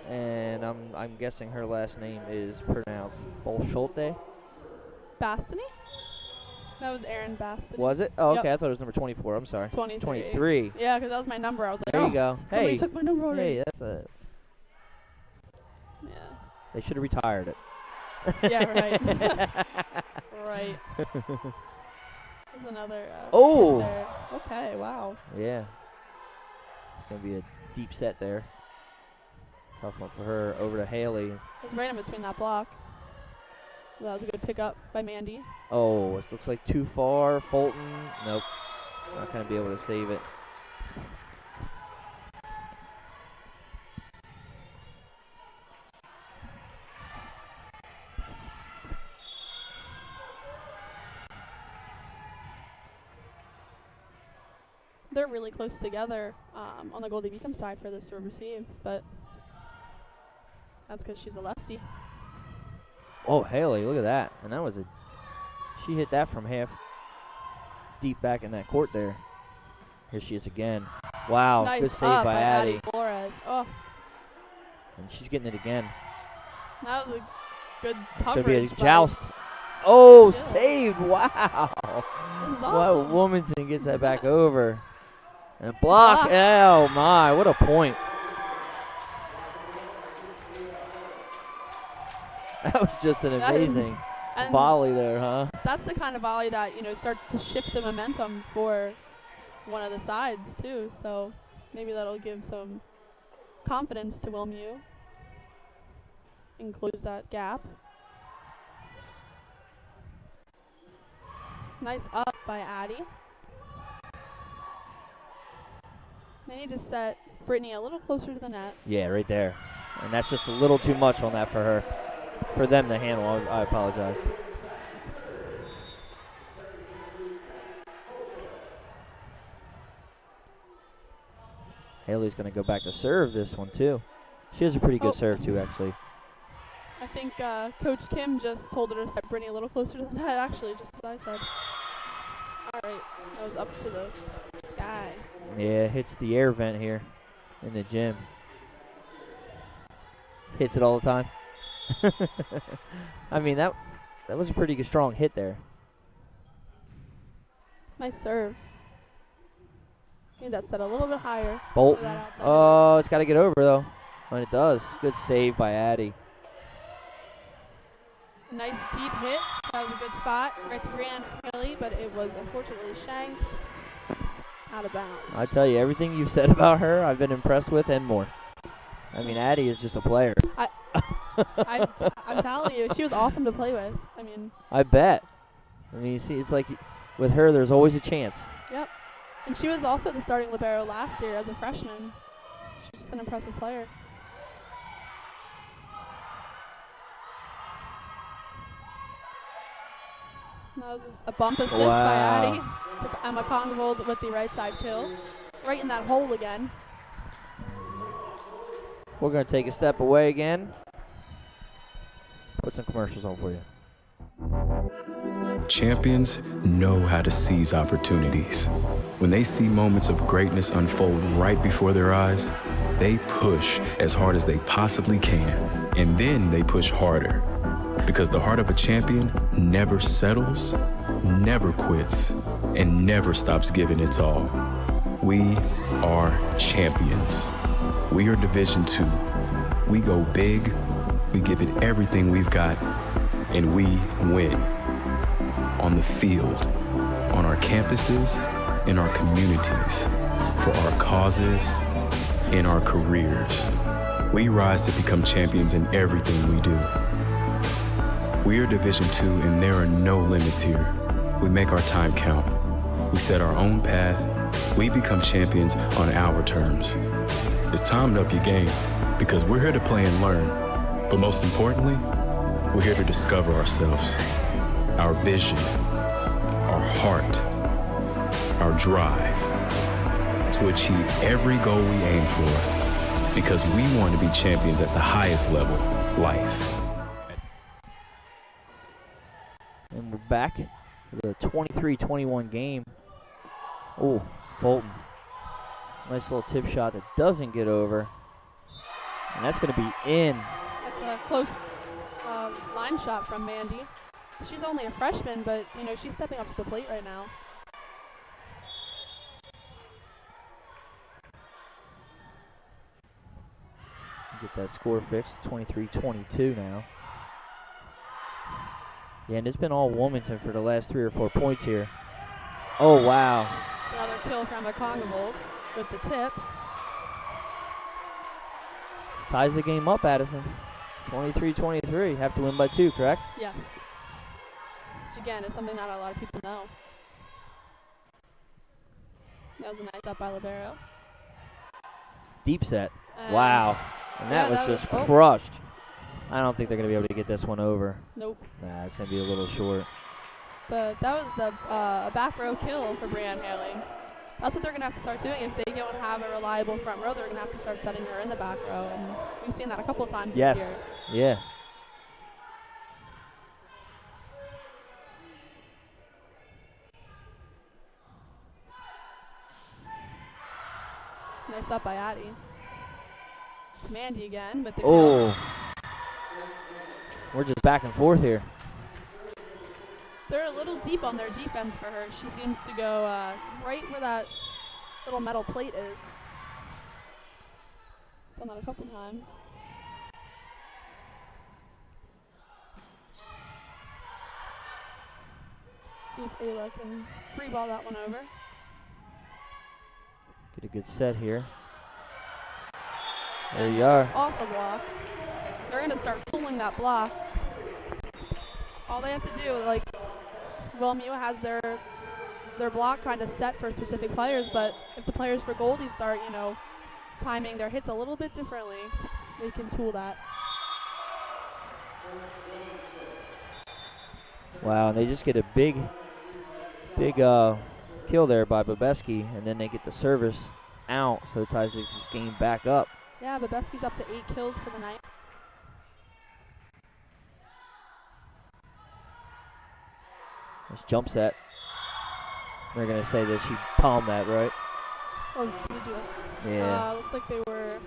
And I'm guessing her last name is pronounced Bolschulte. Bastany? That was Erin Bastany. Was it? Oh, okay. Yep. I thought it was number 24. I'm sorry. 23. Yeah, because that was my number. I was like, there you go. Somebody Hey, took my number already. hey, that's a. Yeah. They should have retired it. Yeah, right. Right. There's another. Oh. Tip there. Okay. Wow. Yeah. It's gonna be a deep set there. Tough one for her. Over to Haley. It was right in between that block. That was a good pickup by Mandy. Oh, it looks like too far. Fulton. Nope. Not gonna be able to save it. They're really close together on the Goldey Beacom side for this to receive, but that's because she's a lefty. Oh, Haley, look at that. And that was she hit that from half deep back in that court there. Here she is again. Wow, Nice good save up by Addie. Flores. Oh, And she's getting it again. that was a good It's going coverage. to be a joust. Oh, Yeah. saved. Wow. This is Wow, awesome. Wilmington gets that back over. And a block. Oh, my. What a point. That was just an amazing volley there, huh? That's the kind of volley that, starts to shift the momentum for one of the sides, too. So maybe that'll give some confidence to WilMU and close that gap. Nice up by Addie. They need to set Brittany a little closer to the net. Yeah, right there. And that's just a little too much on that for her. For them to handle. I apologize. Haley's going to go back to serve this one, too. She has a pretty good serve, too, actually. I think Coach Kim just told her to set Brittany a little closer to the net, actually, just as I said. All right, that was up to the sky. Yeah, hits the air vent here in the gym. Hits it all the time. I mean, that was a pretty good, strong hit there. Nice serve. I think that set a little bit higher. Bolton. That outside Oh, it's got to get over, though. And it does. Good save by Addie. Nice deep hit. That was a good spot. Right to Brianne Haley, but it was unfortunately shanked out of bounds. I tell you, everything you've said about her, I've been impressed with and more. I mean, Addie is just a player. I'm telling you, she was awesome to play with. I mean, I bet. I mean, you see, it's like with her, there's always a chance. yep. And she was also the starting libero last year as a freshman. She's just an impressive player. That was a bump assist by Addie to Emma Kongovold with the right side kill. Right in that hole again. We're going to take a step away again. Put some commercials on for you. Champions know how to seize opportunities. When they see moments of greatness unfold right before their eyes, they push as hard as they possibly can, and then they push harder. Because the heart of a champion never settles, never quits, and never stops giving its all. We are champions. We are Division II. We go big, we give it everything we've got, and we win. On the field, on our campuses, in our communities, for our causes, in our careers. We rise to become champions in everything we do. We are Division II, and there are no limits here. We make our time count. We set our own path. We become champions on our terms. It's time to up your game, because we're here to play and learn. But most importantly, we're here to discover ourselves, our vision, our heart, our drive, to achieve every goal we aim for, because we want to be champions at the highest level, life. And we're back to the 23-21 game. Oh, Fulton. Nice little tip shot that doesn't get over. And that's going to be in. That's a close line shot from Mandy. She's only a freshman, but, you know, she's stepping up to the plate right now. Get that score fixed. 23-22 now. Yeah, and it's been all Wilmington for the last 3 or 4 points here. Oh, wow. It's another kill from Beacom with the tip. Ties the game up, Addison. 23-23. Have to win by 2, correct? Yes. Which, again, is something not a lot of people know. That was a nice up by Libero. Deep set. Wow. And that was just oh. crushed. I don't think they're going to be able to get this one over. Nope. Nah, it's going to be a little short. But that was the back row kill for Brianne Haley. That's what they're going to have to start doing. If they don't have a reliable front row, they're going to have to start setting her in the back row. And we've seen that a couple of times this year. Yeah. Nice up by Addie. It's Mandy again with the kill. kill. We're just back and forth here. They're a little deep on their defense for her. She seems to go right where that little metal plate is. Done that a couple times. See if Ayla can free ball that one over. Get a good set here. There you are. Off the block. They're going to start pulling that block. All they have to do, like, Wilmington has their block kind of set for specific players, but if the players for Goldey start, you know, timing their hits a little bit differently, they can tool that. Wow, and they just get a big kill there by Bobeski, and then they get the service out, so it ties this game back up. Yeah, Bobeski's up to 8 kills for the night. Nice jump set. They're going to say that she palmed that, right? Oh, she did do this. Yeah. Looks like they were...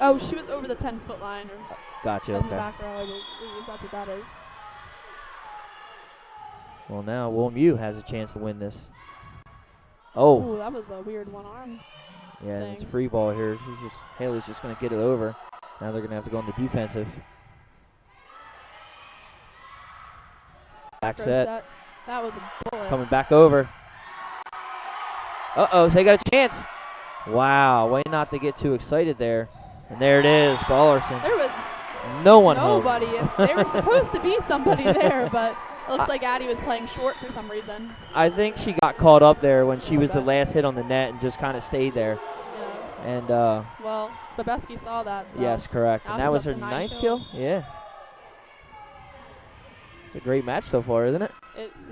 Oh, she was over the 10-foot line. Or gotcha, in okay. the back row, I believe that's what that is. Well, now Wilmington has a chance to win this. Oh. Ooh, that was a weird one-arm Yeah, thing. it's free ball here. Haley's just going to get it over. Now they're going to have to go on the defensive. Back set. That was a bullet. Coming back over. Uh-oh, they got a chance. Wow, way not to get too excited there. And there it is, Ballerson. There was no one nobody. home. There was supposed to be somebody there, but it looks like Addie was playing short for some reason. I think she got caught up there when she was the last hit on the net and just kind of stayed there. Yeah. And well, Bobeski saw that. So yes, correct. now And that was she's her up to 9 ninth kill? Yeah. It's a great match so far, isn't it?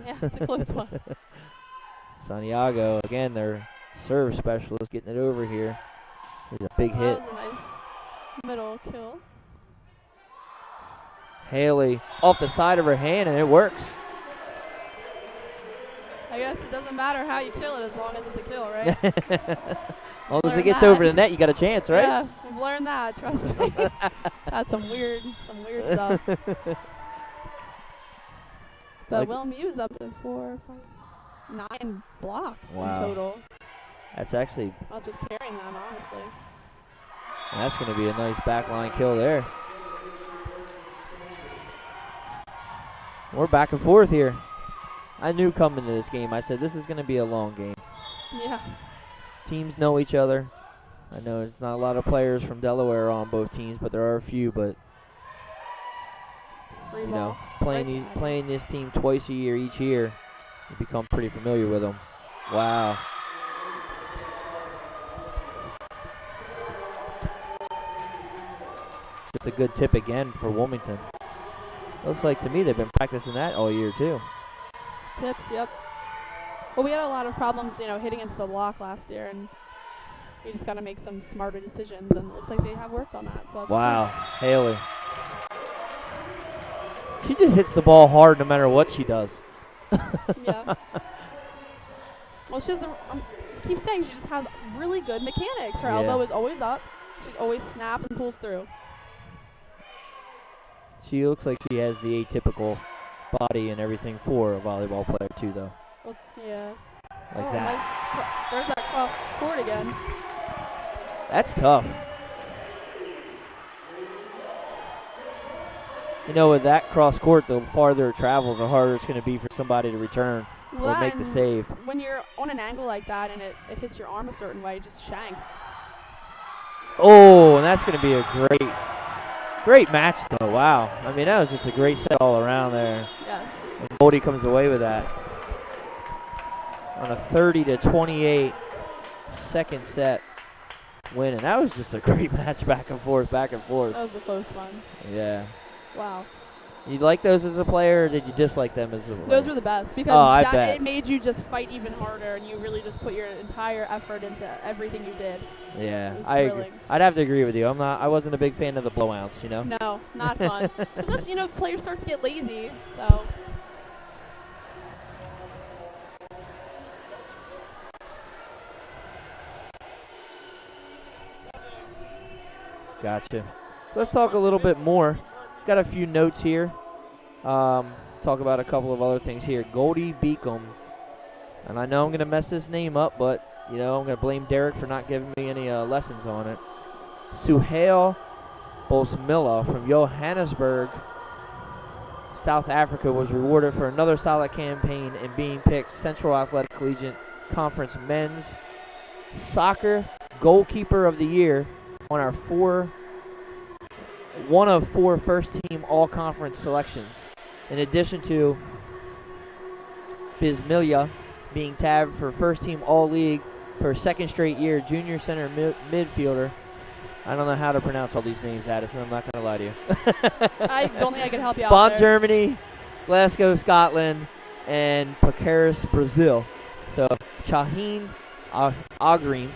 Yeah, it's a close one. Santiago, again, their serve specialist, getting it over here. It's a big hit. That was a nice middle kill. Haley off the side of her hand, and it works. I guess it doesn't matter how you kill it as long as it's a kill, right? As long as it gets over the net, you got a chance, right? Yeah, we've learned that, trust me. That's some weird stuff. But Wilmington is up to 9 blocks in total. That's actually. That's just carrying them, honestly. And that's going to be a nice backline kill there. We're back and forth here. I knew coming to this game, I said this is going to be a long game. Yeah. Teams know each other. I know it's not a lot of players from Delaware on both teams, but there are a few. But you know, playing this team twice a year, each year, you become pretty familiar with them. Wow. Just a good tip again for Wilmington. Looks like to me they've been practicing that all year too. Tips, yep. Well, we had a lot of problems, hitting into the block last year, and we just got to make some smarter decisions, and it looks like they have worked on that. So wow, Haley. She just hits the ball hard no matter what she does. Yeah. Well, she has I keep saying she just has really good mechanics. Her elbow is always up. She's always snaps and pulls through. She looks like she has the atypical body and everything for a volleyball player too, though. Well, yeah. Like that. Nice. There's that cross court again. That's tough. With that cross court, the farther it travels, the harder it's going to be for somebody to return or make the save. When you're on an angle like that and it hits your arm a certain way, it just shanks. Oh, and that's going to be a great match, though. Wow. I mean, that was just a great set all around there. Yes. And Goldey comes away with that on a 30-28 second set win. And that was just a great match, back and forth. That was a close one. Yeah. Wow. You like those as a player, or did you dislike them as a player? Those were the best because bet. It made you just fight even harder, and you really just put your entire effort into everything you did. Yeah, I agree. I'd have to agree with you. I wasn't a big fan of the blowouts, No, not fun. Because that's, players start to get lazy, so. Gotcha. Let's talk a little bit more. Got a few notes here. Talk about a couple of other things here. Goldey Beacom. And I know I'm going to mess this name up, but, I'm going to blame Derek for not giving me any lessons on it. Suhail Bosmilla from Johannesburg, South Africa, was rewarded for another solid campaign in being picked Central Athletic Collegiate Conference Men's Soccer Goalkeeper of the Year on our one of 4 first-team all-conference selections, in addition to Bismillah being tabbed for first-team all-league for a second straight year, junior center midfielder. I don't know how to pronounce all these names, Addison. I'm not going to lie to you. I don't think I can help you out Bonn, there. Germany, Glasgow, Scotland, and Paris, Brazil. So Shaheen Agrim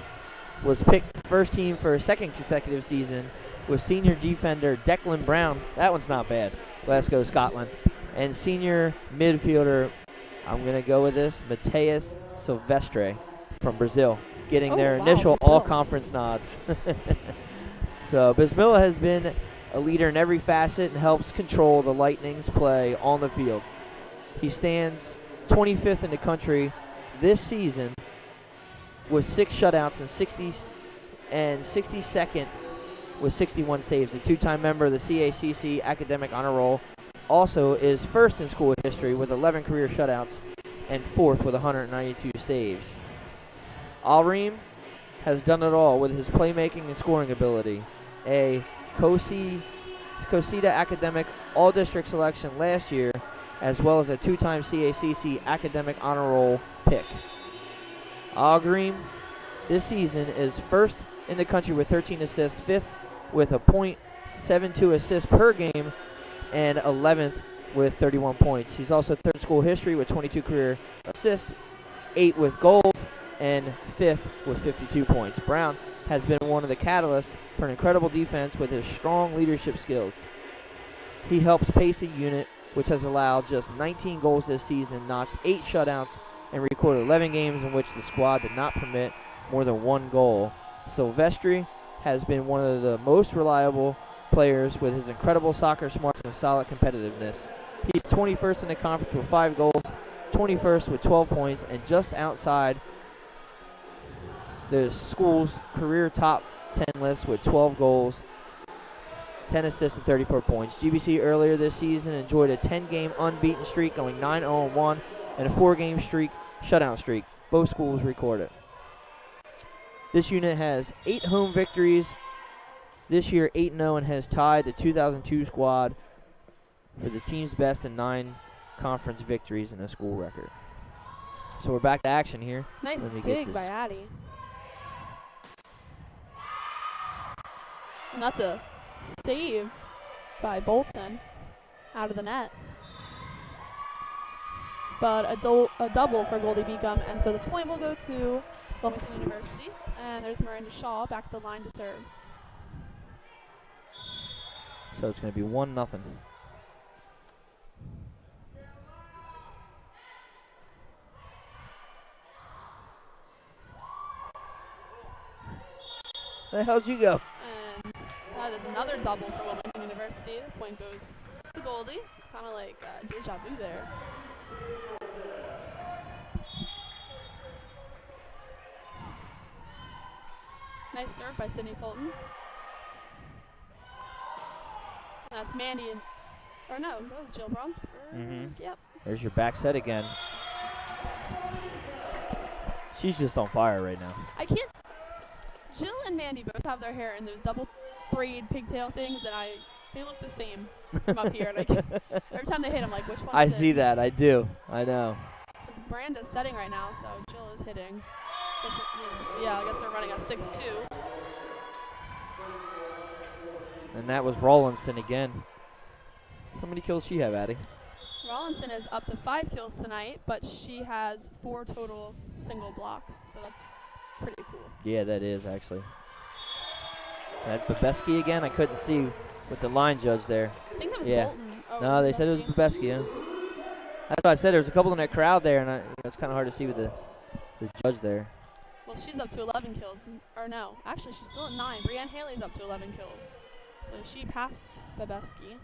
was picked first team for a second consecutive season with senior defender Declan Brown. That one's not bad. Glasgow, Scotland. And senior midfielder, I'm going to go with this, Mateus Silvestre from Brazil, getting their initial all-conference nods. So Bismillah has been a leader in every facet and helps control the Lightning's play on the field. He stands 25th in the country this season with 6 shutouts and 62nd with 61 saves. A 2-time member of the CACC Academic Honor Roll. Also is first in school history with 11 career shutouts and 4th with 192 saves. Alreem has done it all with his playmaking and scoring ability. A COSIDA Academic All-District selection last year, as well as a 2-time CACC Academic Honor Roll pick. Alreem this season is first in the country with 13 assists, 5th with a .72 assists per game, and 11th with 31 points. He's also third in school history with 22 career assists, 8 with goals, and 5th with 52 points. Brown has been one of the catalysts for an incredible defense with his strong leadership skills. He helps pace a unit which has allowed just 19 goals this season, notched 8 shutouts, and recorded 11 games in which the squad did not permit more than 1 goal. Silvestri has been one of the most reliable players with his incredible soccer smarts and solid competitiveness. He's 21st in the conference with 5 goals, 21st with 12 points, and just outside the school's career top 10 list with 12 goals, 10 assists, and 34 points. GBC earlier this season enjoyed a 10-game unbeaten streak, going 9-0-1, and a 4-game shutout streak. Both schools recorded. This unit has 8 home victories this year, 8-0, and has tied the 2002 squad for the team's best in 9 conference victories in a school record. So we're back to action here. Nice dig by Addie. And that's a save by Bolton out of the net. But a double for Goldey Beacom, and so the point will go to Wilmington University. And there's Miranda Shaw back at the line to serve. So it's going to be 1-0. Where the hell did you go? And that is another double for Wilmington University. The point goes to Goldey. It's kind of like deja vu there. Nice serve by Sydney Fulton. And that's Mandy and, or no, that was Jill Bronsberg. Yep. There's your back set again. She's just on fire right now. I can't. Jill and Mandy both have their hair in those double braid pigtail things, and they look the same from up here. Like every time they hit, I'm like, which one? I see that. I do. I know. Because Miranda's setting right now, so Jill is hitting. Yeah, I guess they're running a 6-2. And that was Rawlinson again. How many kills she have, Addie? Rawlinson is up to 5 kills tonight, but she has 4 total single blocks, so that's pretty cool. Yeah, that is actually. That Babeski again? I couldn't see with the line judge there. I think that was Bolton. Oh, no, they said it was Babeski. Yeah. That's what I said. There was a couple in that crowd there, and it's kind of hard to see with the judge there. Well, she's up to 11 kills. Or no, actually, she's still at 9. Brianne Haley's up to 11 kills. So she passed Babeski.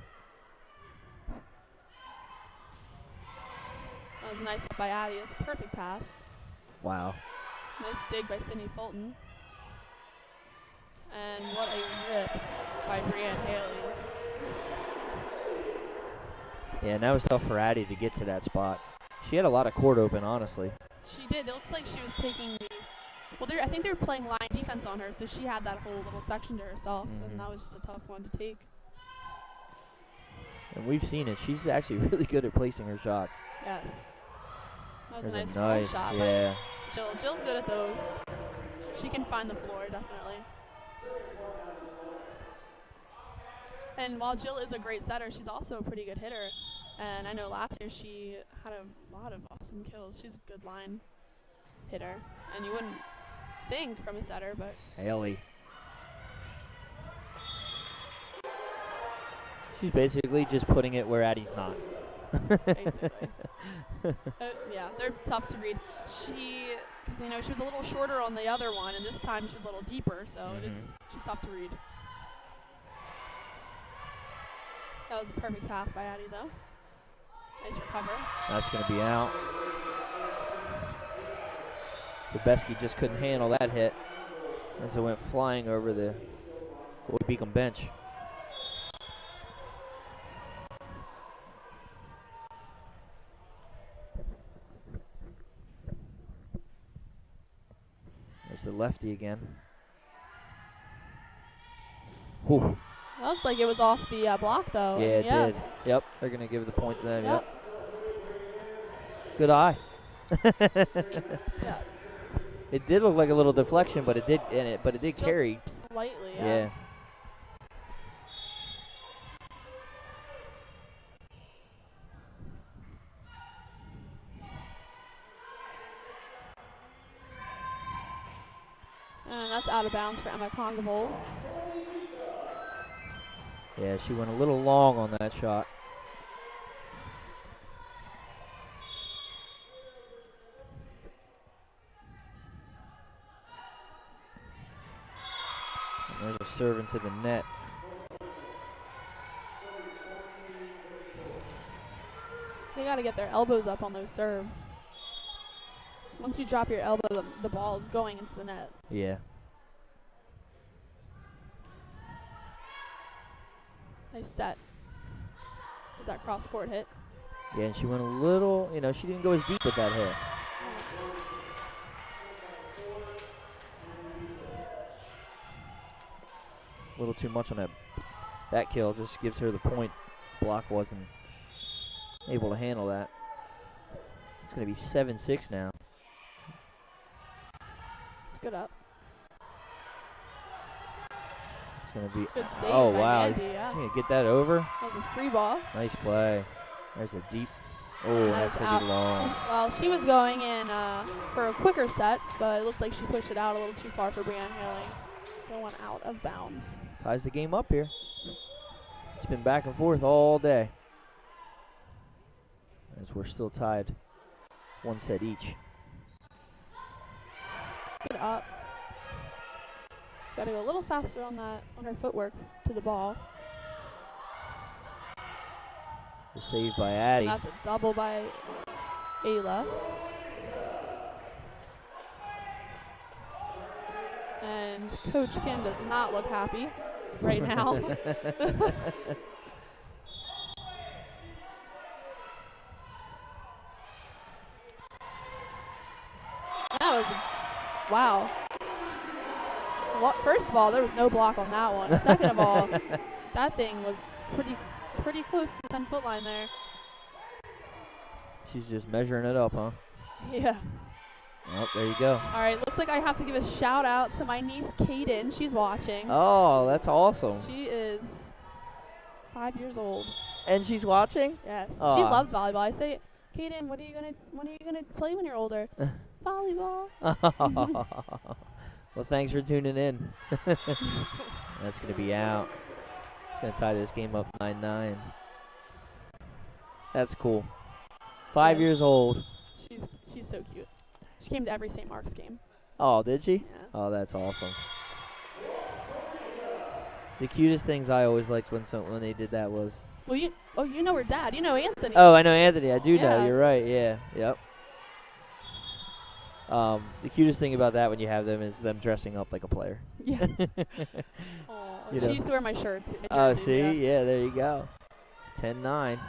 That was nice by Addie. It's a perfect pass. Wow. Nice dig by Sydney Fulton. And what a rip by Brianne Haley. Yeah, and that was tough for Addie to get to that spot. She had a lot of court open, honestly. She did. It looks like she was taking the... Well, I think they were playing line defense on her, so she had that whole little section to herself, and that was just a tough one to take. And we've seen it. She's actually really good at placing her shots. Yes. That was There's a nice shot. Yeah. Jill's good at those. She can find the floor, definitely. And while Jill is a great setter, she's also a pretty good hitter. And I know last year she had a lot of awesome kills. She's a good line hitter. And you wouldn't think from a setter, but... Haley. She's basically just putting it where Addie's not. Basically. Yeah, they're tough to read. Because she was a little shorter on the other one, and this time she's a little deeper, so she's tough to read. That was a perfect pass by Addie, though. Nice recover. That's going to be out. Babeski just couldn't handle that hit as it went flying over the Goldey Beacom bench. There's the lefty again. Whew. Looks like it was off the block, though. Yeah, it did. Yep, they're going to give the point to them. Yep. Good eye. Yeah. It did look like a little deflection, but it did Just carry slightly. Yeah. And that's out of bounds for Emma Congavold. Yeah, she went a little long on that shot. There's a serve into the net. They got to get their elbows up on those serves. Once you drop your elbow, the ball is going into the net. Yeah. Nice set. Is that cross-court hit? Yeah, and she went a little, you know, she didn't go as deep with that hit. A little too much on that kill, just gives her the point. Block wasn't able to handle that. It's going to be 7-6 now. It's good up. It's going to be, Good save oh by wow, Mandy, yeah. she's going to get that over. That was a free ball. Nice play. There's a deep, oh, that's going to be long. Well, she was going in for a quicker set, but it looked like she pushed it out a little too far for Brianne Haley. So it went out of bounds. Ties the game up here. It's been back and forth all day. As we're still tied, one set each. Good up. She's got to go a little faster on her footwork to the ball. The save by Addie. That's a double by Ayla. And Coach Kim does not look happy right now. That was, wow. First of all, there was no block on that one. Second of all, that thing was pretty close to the 10-foot line there. She's just measuring it up, huh? Yeah. Oh, there you go. All right, looks like I have to give a shout out to my niece, Kaden. She's watching. Oh, that's awesome. She is 5 years old. And she's watching? Yes. Aw. She loves volleyball. I say, Kaden, when are you gonna play when you're older? Volleyball. Well, thanks for tuning in. That's going to be out. It's going to tie this game up 9-9. That's cool. 5 years old. She's so cute. She came to every St. Mark's game. Oh, did she? Yeah. Oh, that's awesome. The cutest things I always liked when they did that was. Well, you know her dad. You know Anthony. Oh, I know Anthony. I do know. Yeah. You're right. Yeah. Yep. The cutest thing about that when you have them is them dressing up like a player. Yeah. You She know. used to wear my shirts. Oh, see? Yeah, there you go. 10-9.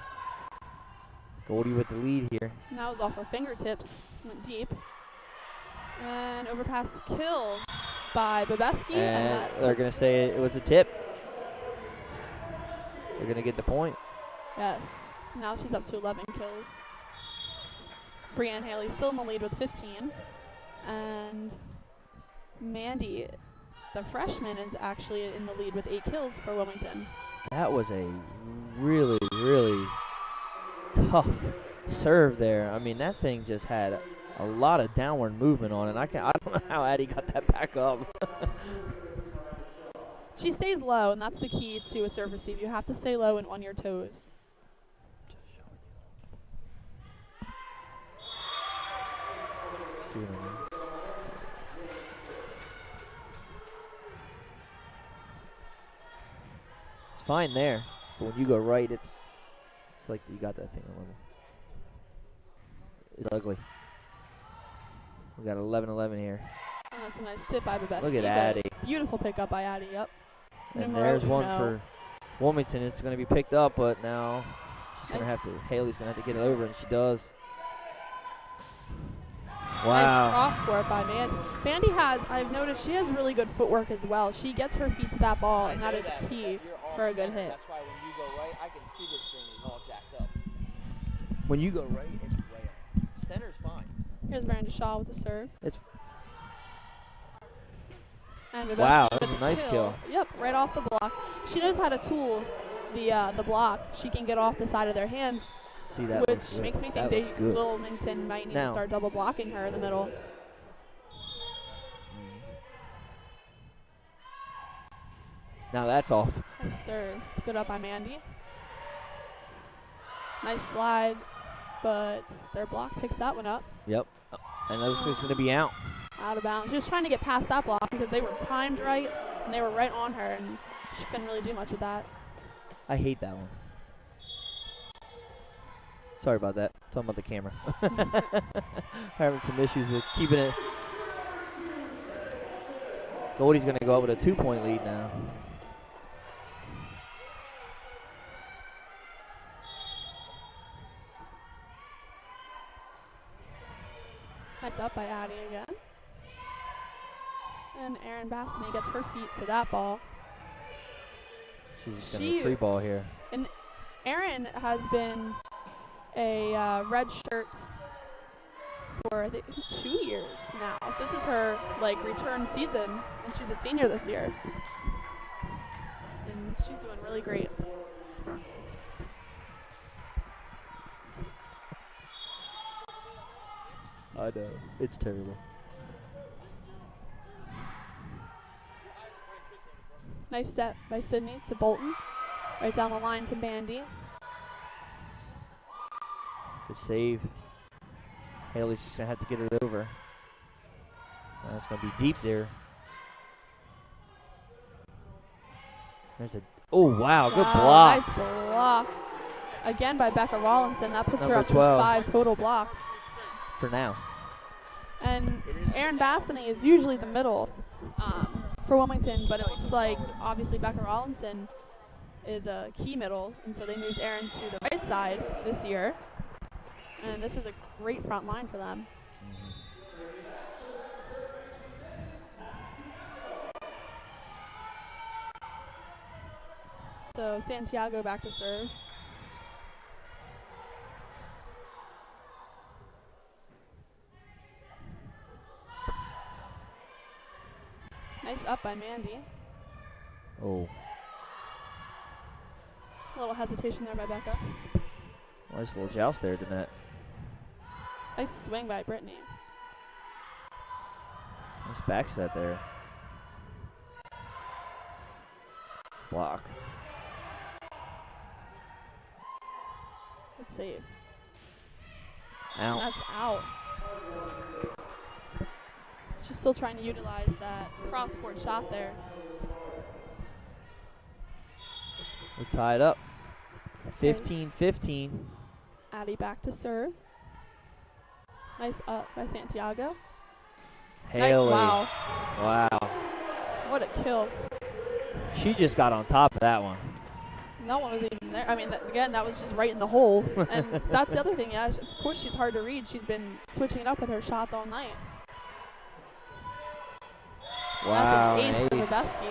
Goldie with the lead here. And that was off her fingertips. Went deep. And overpass kill by Bobeski. And they're going to say it was a tip. They're going to get the point. Yes. Now she's up to 11 kills. Brianne Haley still in the lead with 15. And Mandy, the freshman, is actually in the lead with 8 kills for Wilmington. That was a really, really tough serve there. I mean, that thing just had a lot of downward movement on it. I don't know how Addie got that back up. She stays low, and that's the key to a serve receive. You have to stay low and on your toes. See what I mean? It's fine there, but when you go right, it's like you got that thing on level. It's ugly. We got 11-11 here. And that's a nice tip by Bobeski. Look at Addie. Beautiful pickup by Addie. Yep. And there's one for Wilmington. It's going to be picked up, but now she's going to have to. Haley's going to have to get it over, and she does. Wow. Nice cross court by Mandy. Mandy I've noticed she has really good footwork as well. She gets her feet to that ball, and that is key for a good hit. That's why when you go right, I can see this thing is all jacked up. When you go right, it's way up. Center's fine. Here's Miranda Shaw with the serve. And Wow, Bobeski that was with a nice kill. Yep, right off the block. She knows how to tool the block. She can get off the side of their hands, See that which looks good. makes me That think looks good. Wilmington might need to Now- start double blocking her in the middle. Now that's off. Nice serve. Good up by Mandy. Nice slide, but their block picks that one up. Yep. And that's just going to be out. Out of bounds. Just trying to get past that block because they were timed right. and they were right on her, and she couldn't really do much with that. I hate that one. Sorry about that. Talking about the camera. Having some issues with keeping it. Goldie's going to go up with a 2-point lead now. Nice up by Addie again. And Erin Bassany gets her feet to that ball. She's just going to free ball here. And Erin has been a red shirt for I think 2 years now. So this is her return season, and she's a senior this year. And she's doing really great. I know. It's terrible. Nice set by Sydney to Bolton. Right down the line to Bandy. Good save. Haley's just going to have to get it over. It's going to be deep there. There's a... Oh, wow. Good block. Nice block. Again by Becca Rawlinson. That puts her up 12. to 5 total blocks. For now. And Erin Bassany is usually the middle for Wilmington, but it looks like obviously Becca Rawlinson is a key middle, and so they moved Erin to the right side this year. And this is a great front line for them. So Santiago back to serve. Nice up by Mandy. Oh. A little hesitation there by Becca. Nice little joust there, Danette. Nice swing by Brittany. Nice back set there. Block. Good save. Out. That's out. She's still trying to utilize that cross-court shot there. We're tied up. 15-15. Addie back to serve. Nice up by Santiago. Haley. Wow. Wow. What a kill. She just got on top of that one. No one was even there. I mean, again, that was just right in the hole. And that's the other thing. Yeah, of course she's hard to read. She's been switching it up with her shots all night. Wow. That's an ace for ace. Rabeski.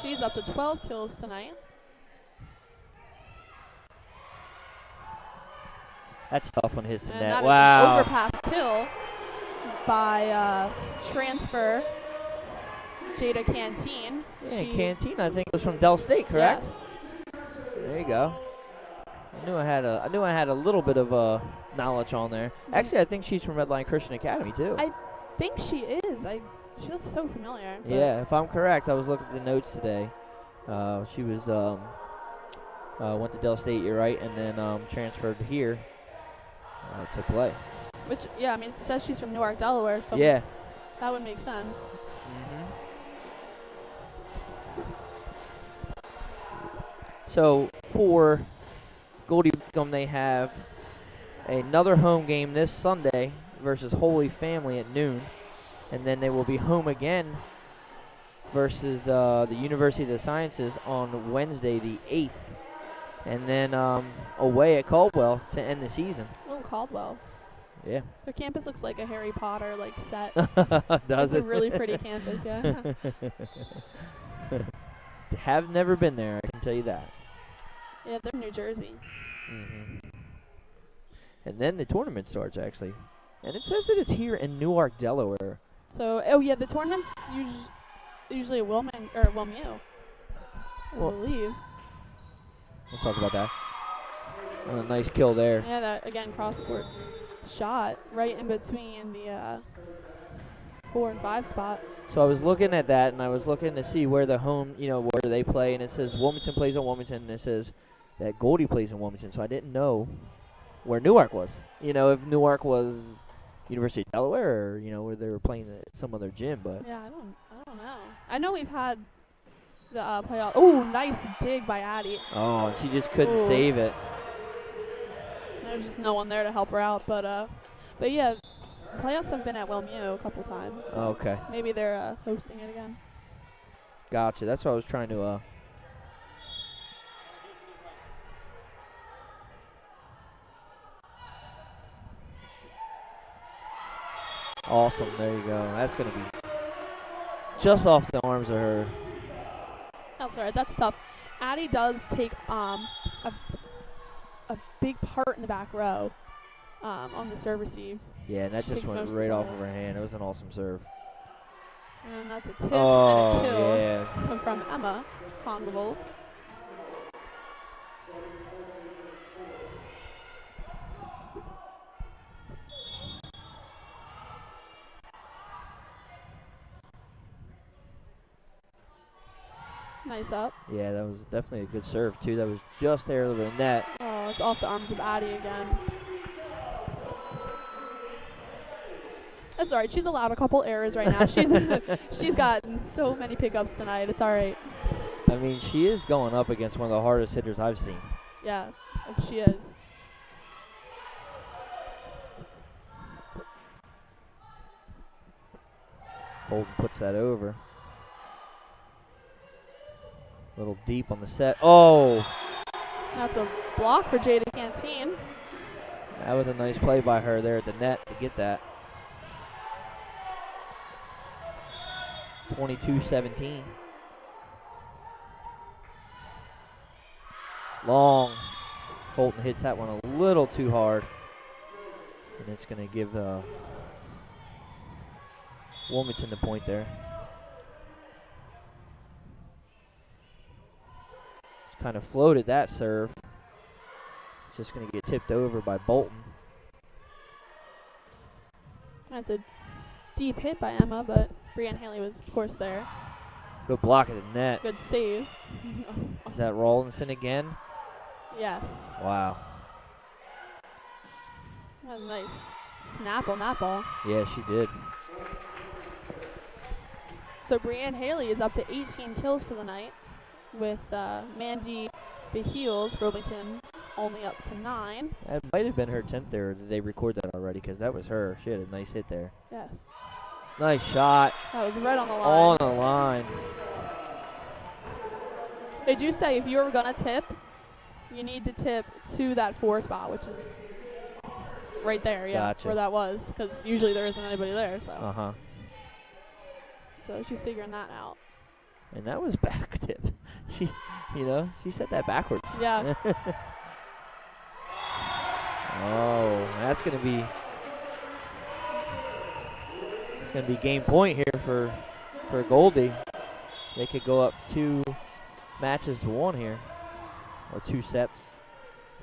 She's up to 12 kills tonight. That's tough when hits the And net. that Wow. is an overpass kill by transfer Jada Canteen. Yeah, Canteen, I think, was from Del State, correct? Yes. There you go. I knew I had a little bit of knowledge on there. Actually, I think she's from Redline Christian Academy too. I think she is. She looks so familiar. Yeah, if I'm correct, I was looking at the notes today. She was went to Del State, you're right, and then transferred here to play. Which, yeah, I mean, it says she's from Newark, Delaware, so Yeah. that would make sense. So for Goldey Beacom, they have another home game this Sunday versus Holy Family at noon, and then they will be home again versus the University of the Sciences on Wednesday the 8th, and then away at Caldwell to end the season. Oh, Caldwell. Yeah. Their campus looks like a Harry Potter set. Does it's it? a really pretty campus, yeah. Have never been there, I can tell you that. Yeah, they're New Jersey. And then the tournament starts, actually. And it says that it's here in Newark, Delaware. So, oh yeah, the tournament's usually at Wilmington, or WilMU, I believe. We'll talk about that. A nice kill there. Yeah, that, again, cross-court shot right in between the 4 and 5 spot. So I was looking at that, and I was looking to see where the home, where they play, and it says Wilmington plays in Wilmington, and it says that Goldey plays in Wilmington. So I didn't know where Newark was. You know, if Newark was University of Delaware, or where they were playing at some other gym. But Yeah, I don't know. I know we've had the playoff. Oh, nice dig by Addie. oh, and she just couldn't Ooh. save it. There's just no one there to help her out. But yeah, playoffs have been at Wilmington a couple times. So Okay, maybe they're hosting it again. gotcha. That's what I was trying to. Awesome. There you go. That's gonna be just off the arms of her. That's all right. That's tough. Addie does take a big part in the back row on the serve receive. Yeah, and that She just takes went most of right the off of balls. her hand. It was an awesome serve. And that's a tip Oh, and a kill yeah. from Emma Kongevold. Nice up. Yeah, that was definitely a good serve, too. That was just there over the net. Oh, it's off the arms of Addie again. That's all right. She's allowed a couple errors right now. She's gotten so many pickups tonight. It's all right. I mean, she is going up against one of the hardest hitters I've seen. Yeah, she is. Fulton puts that over. A little deep on the set. Oh, That's a block for Jada Canteen. that was a nice play by her there at the net to get that. 22-17. Long. Fulton hits that one a little too hard. And it's going to give Wilmington the point there. Just kind of floated that serve. It's just going to get tipped over by Bolton. That's a deep hit by Emma, but Brianne Haley was, of course, there. Good block at the net. Good save. Is that Rawlinson again? Yes. Wow. A nice snap on that ball. Yeah, she did. So Brianne Haley is up to 18 kills for the night, with Mandy Beheels for Wilmington only up to 9. That might have been her 10th there. Or did they record that already? Because that was her. She had a nice hit there. Yes. Nice shot. That was right on the line. On the line. They do say if you were going to tip, you need to tip to that 4 spot, which is right there, yeah, Gotcha. where that was, because usually there isn't anybody there. So. Uh-huh. So she's figuring that out. And that was back tip. She said that backwards. Yeah. Oh, that's going to be game point here for Goldey. They could go up 2 matches to 1 here, or 2 sets.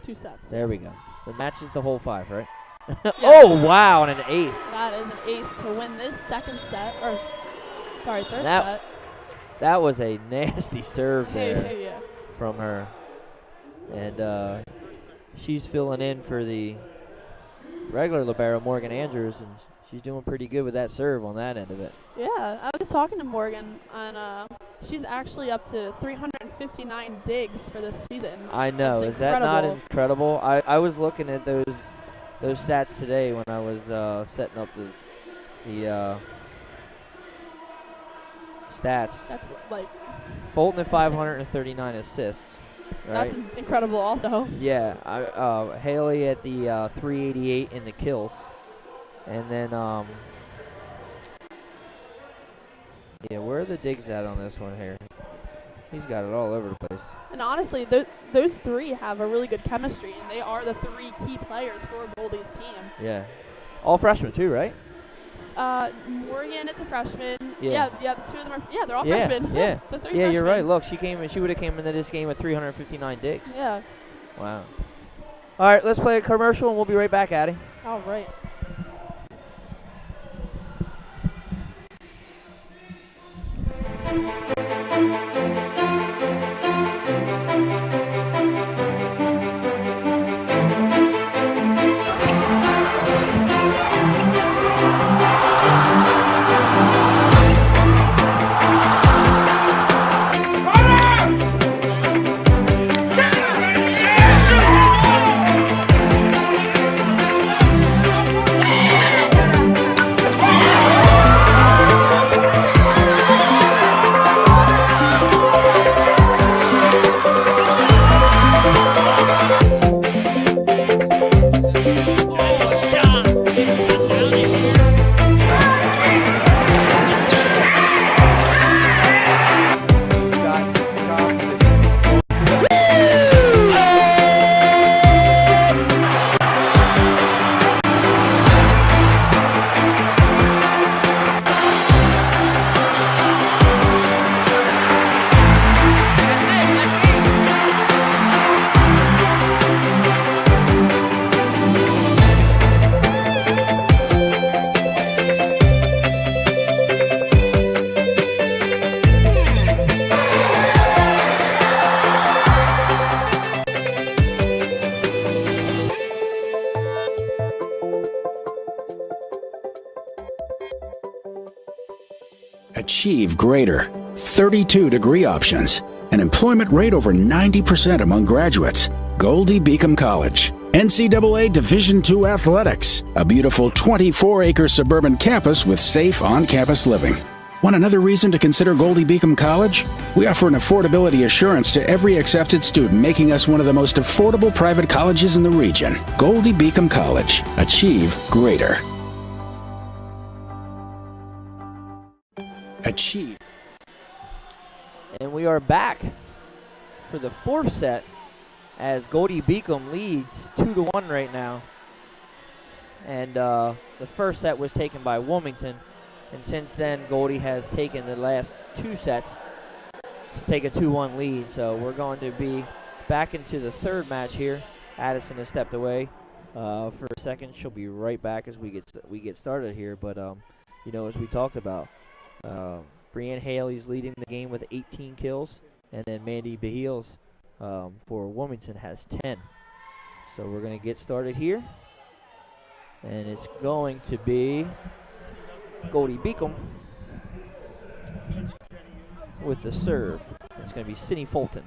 2 sets. There we go. The match is the whole 5, right? Yeah. Oh, wow, and an ace. That is an ace to win this second set, or sorry, third That- set. That was a nasty serve there Yeah. from her. And she's filling in for the regular libero, Morgan Andrews, and she's doing pretty good with that serve on that end of it. Yeah, I was talking to Morgan, and she's actually up to 359 digs for this season. I know. That's Is that not incredible. incredible? I was looking at those stats today when I was setting up the stats. That's like Fulton at 539 assists. Right? that's incredible also. Yeah. Haley at the 388 in the kills, and then where are the digs at on this one here? He's got it all over the place. And honestly, those 3 have a really good chemistry, and they are the 3 key players for Goldey's team. Yeah. All freshmen too, right? Morgan is a freshman. Yeah. Yeah, 2 of them are. Yeah, they're all Yeah, freshmen. yeah. The 3 Yeah, you're right. freshmen. Look, she would have came into this game with 359 digs. Yeah. Wow. All right, let's play a commercial and we'll be right back, Addie. All right. Achieve greater. 32 degree options. An employment rate over 90% among graduates. Goldey Beacom College. NCAA Division II athletics. A beautiful 24-acre suburban campus with safe on-campus living. Want another reason to consider Goldey Beacom College? We offer an affordability assurance to every accepted student, making us one of the most affordable private colleges in the region. Goldey Beacom College. Achieve greater. Achieve. And we are back for the fourth set as Goldey Beacom leads 2-1 right now. And the first set was taken by Wilmington. And since then, Goldey has taken the last two sets to take a 2-1 lead. So we're going to be back into the third match here. Addison has stepped away for a second. She'll be right back as we get started here. But you know, as we talked about, Brianne Haley's leading the game with 18 kills, and then Mandy Beheels for Wilmington has 10. So we're going to get started here, and it's going to be Goldey Beacom with the serve. It's going to be Sydney Fulton.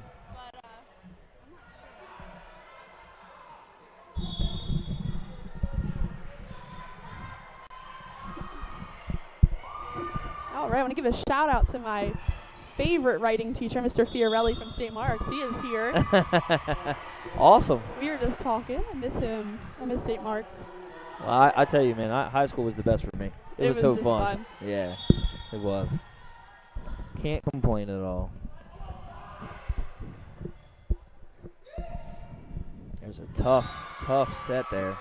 All right, I want to give a shout out to my favorite writing teacher, Mr. Fiorelli from St. Mark's. He is here. Awesome. We were just talking. I miss him. I miss St. Mark's. Well, I tell you, man, high school was the best for me. It was so just fun. Yeah, it was. Can't complain at all. There's a tough set there.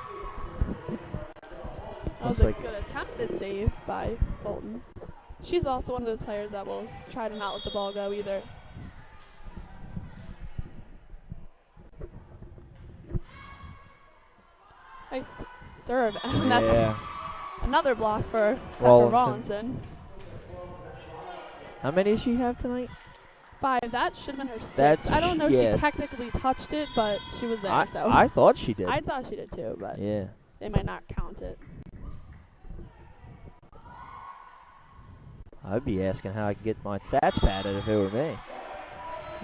That was a good attempted save by Fulton. She's also one of those players that will try to not let the ball go either. Nice serve. And that's another block for Rawlinson. How many does she have tonight? 5. That should have been her 6. I don't know if she technically touched it, but she was there. I thought she did. I thought she did too, but they might not count it. I'd be asking how I could get my stats padded if it were me.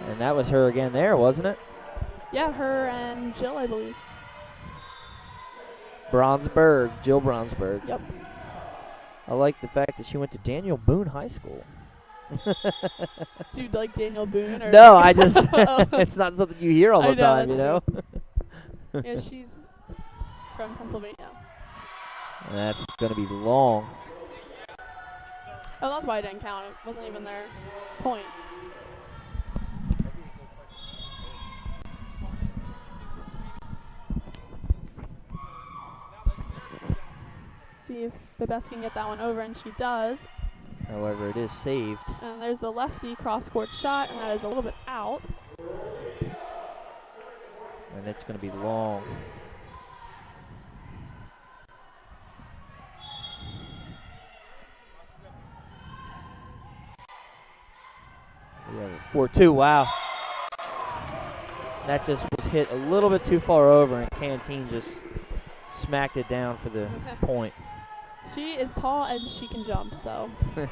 And that was her again there, wasn't it? Yeah, her and Jill, I believe. Bronsberg, Jill Bronsberg. Yep. I like the fact that she went to Daniel Boone High School. Do you like Daniel Boone? Or no, I just, it's not something you hear all the time, you know? Yeah, she's from Pennsylvania. And that's going to be long. Oh, that's why I didn't count. It wasn't even their point. See if Bebeski can get that one over, and she does. However, it is saved. And there's the lefty cross-court shot, and that is a little bit out. And it's going to be long. We have a 4-2, wow. That just was hit a little bit too far over, and Canteen just smacked it down for the point. She is tall and she can jump, so she's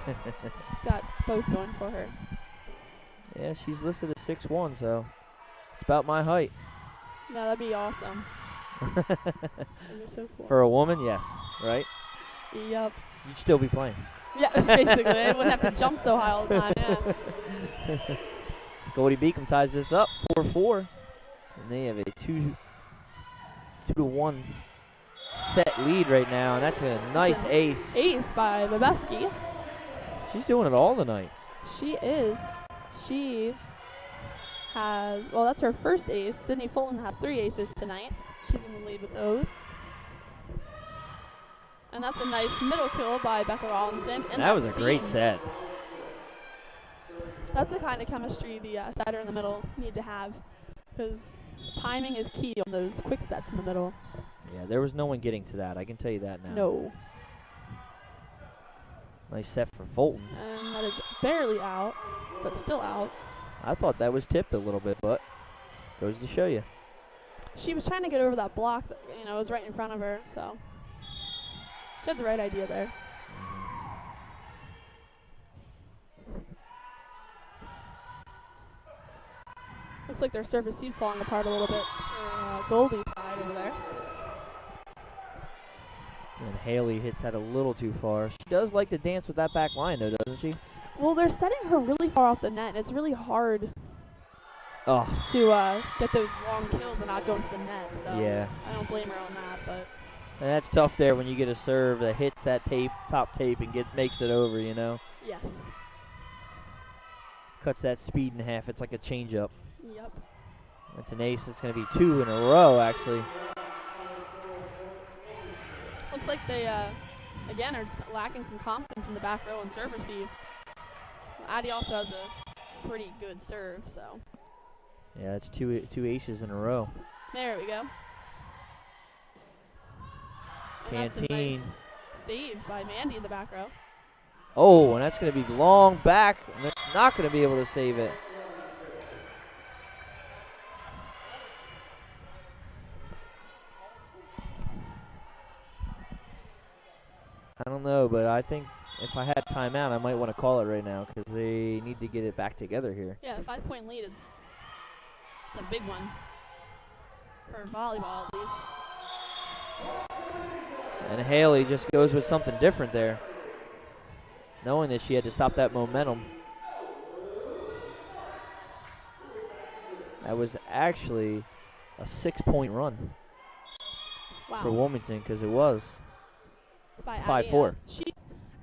got both going for her. Yeah, she's listed as 6'1", so it's about my height. Yeah, that'd be awesome. That'd be so cool. For a woman, yes, right? Yep. You'd still be playing. Yeah, basically. I wouldn't have to jump so high all the time, yeah. Goldey Beacom ties this up, 4-4. And they have a 2-1 set lead right now, and that's a nice ace. Ace by Bebeski. She's doing it all tonight. She is. She has, well, that's her first ace. Sydney Fulton has 3 aces tonight. She's in the lead with those. And that's a nice middle kill by Becca Rawlinson. And that was a great set. That's the kind of chemistry the setter in the middle need to have, because timing is key on those quick sets in the middle. Yeah, there was no one getting to that. I can tell you that now. No. Nice set for Fulton. And that is barely out, but still out. I thought that was tipped a little bit, but goes to show you. She was trying to get over that block that, was right in front of her, so she had the right idea there. Looks like their serve receive's falling apart a little bit for Goldey's side over there. And Haley hits that a little too far. She does like to dance with that back line, though, doesn't she? Well, they're setting her really far off the net. It's really hard to get those long kills and not go into the net. So yeah. I don't blame her on that, but. And that's tough there when you get a serve that hits that top tape, and makes it over, you know? Yes. Cuts that speed in half. It's like a changeup. Yep. That's an ace. It's going to be 2 in a row, actually. Looks like they, again, are just lacking some confidence in the back row and serve receive. Addie also has a pretty good serve, so. Yeah, that's two aces in a row. There we go. Canteen. Nice save by Mandy in the back row. Oh, and that's going to be long back, and they're not going to be able to save it. I don't know, but I think if I had timeout, I might want to call it right now because they need to get it back together here. Yeah, a 5-point lead is a big one for volleyball, at least. And Haley just goes with something different there, knowing that she had to stop that momentum. That was actually a 6-point run for Wilmington because it was 5-4.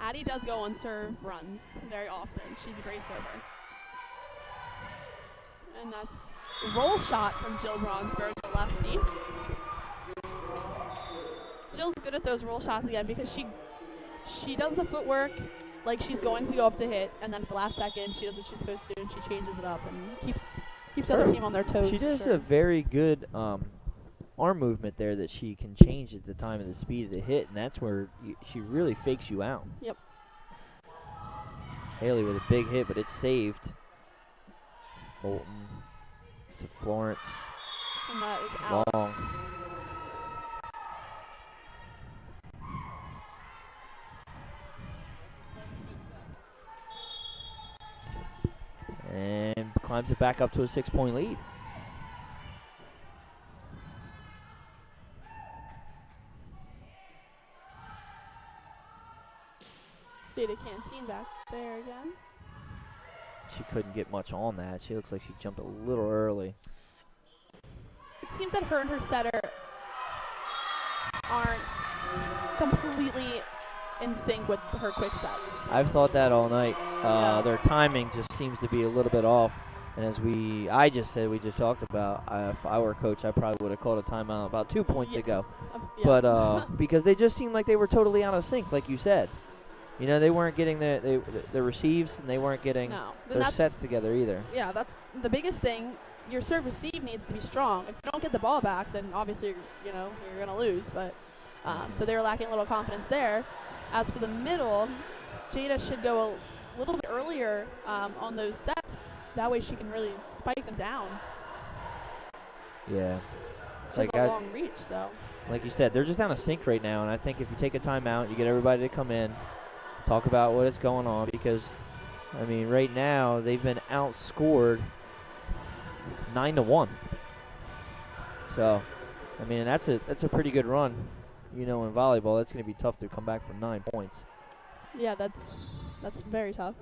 Addie does go on serve runs very often. She's a great server. And that's a roll shot from Jill Bronsberg, the lefty. Jill's good at those roll shots again because she does the footwork like she's going to go up to hit, and then at the last second she does what she's supposed to do and she changes it up and keeps the other team on their toes. She does sure. a very good arm movement there that she can change at the time of the speed of the hit, and that's where she really fakes you out. Yep. Haley with a big hit, but it's saved. Fulton to Florence. And that is out. Long. And climbs it back up to a 6-point lead. Jada Canteen back there again. She couldn't get much on that. She looks like she jumped a little early. It seems that her and her setter aren't completely in sync with her quick sets. I've thought that all night. Their timing just seems to be a little bit off. And as we just talked about, if I were a coach, I probably would have called a timeout about 2 points ago. Yeah. But because they just seemed like they were totally out of sync, like you said. You know, they weren't getting the receives, and they weren't getting their sets together either. Yeah, that's the biggest thing. Your serve receive needs to be strong. If you don't get the ball back, then obviously you're going to lose. But so they were lacking a little confidence there. As for the middle, Jada should go a little bit earlier on those sets. That way she can really spike them down. Yeah. She has a long reach, so. Like you said, they're just out of sync right now, and I think if you take a timeout, you get everybody to come in, talk about what is going on, because, I mean, right now they've been outscored 9-1. So, I mean, that's a pretty good run. You know, in volleyball, that's going to be tough to come back from 9 points. Yeah, that's very tough.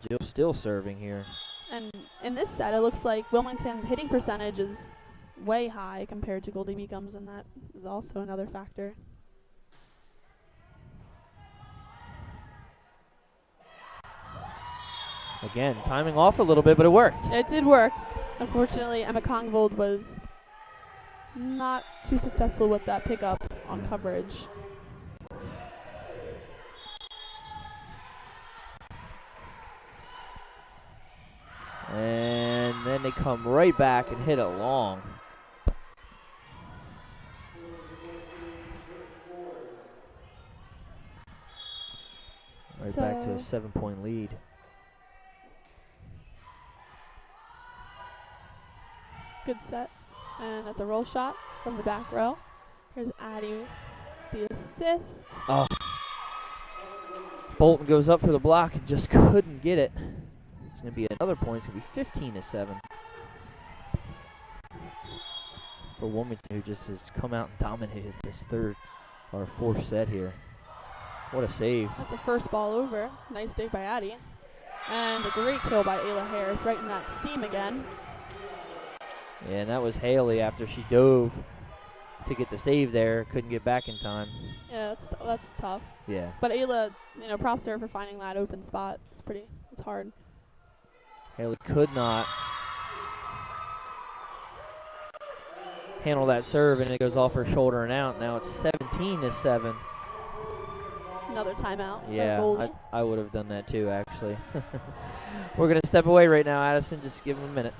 Jill still serving here. And in this set, it looks like Wilmington's hitting percentage is way high compared to Goldey Beacom's, and that is also another factor. Again, timing off a little bit, but it worked. It did work. Unfortunately, Emma Kongvold was not too successful with that pickup on coverage. And then they come right back and hit it long. Right back to a 7-point lead. Good set. And that's a roll shot from the back row. Here's Addie the assist. Oh. Bolton goes up for the block and just couldn't get it. It's going to be another point. It's going to be 15-7 for Wilmington, who just has come out and dominated this third or fourth set here. What a save. That's a first ball over. Nice dig by Addie. And a great kill by Ayla Harris right in that seam again. Yeah, and that was Haley after she dove to get the save there. Couldn't get back in time. Yeah, that's tough. Yeah. But Ayla, props to her for finding that open spot. It's hard. Haley could not handle that serve, and it goes off her shoulder and out. Now it's 17-7. Another timeout. Yeah, I would have done that too, actually. We're going to step away right now, Addison. Just give them a minute.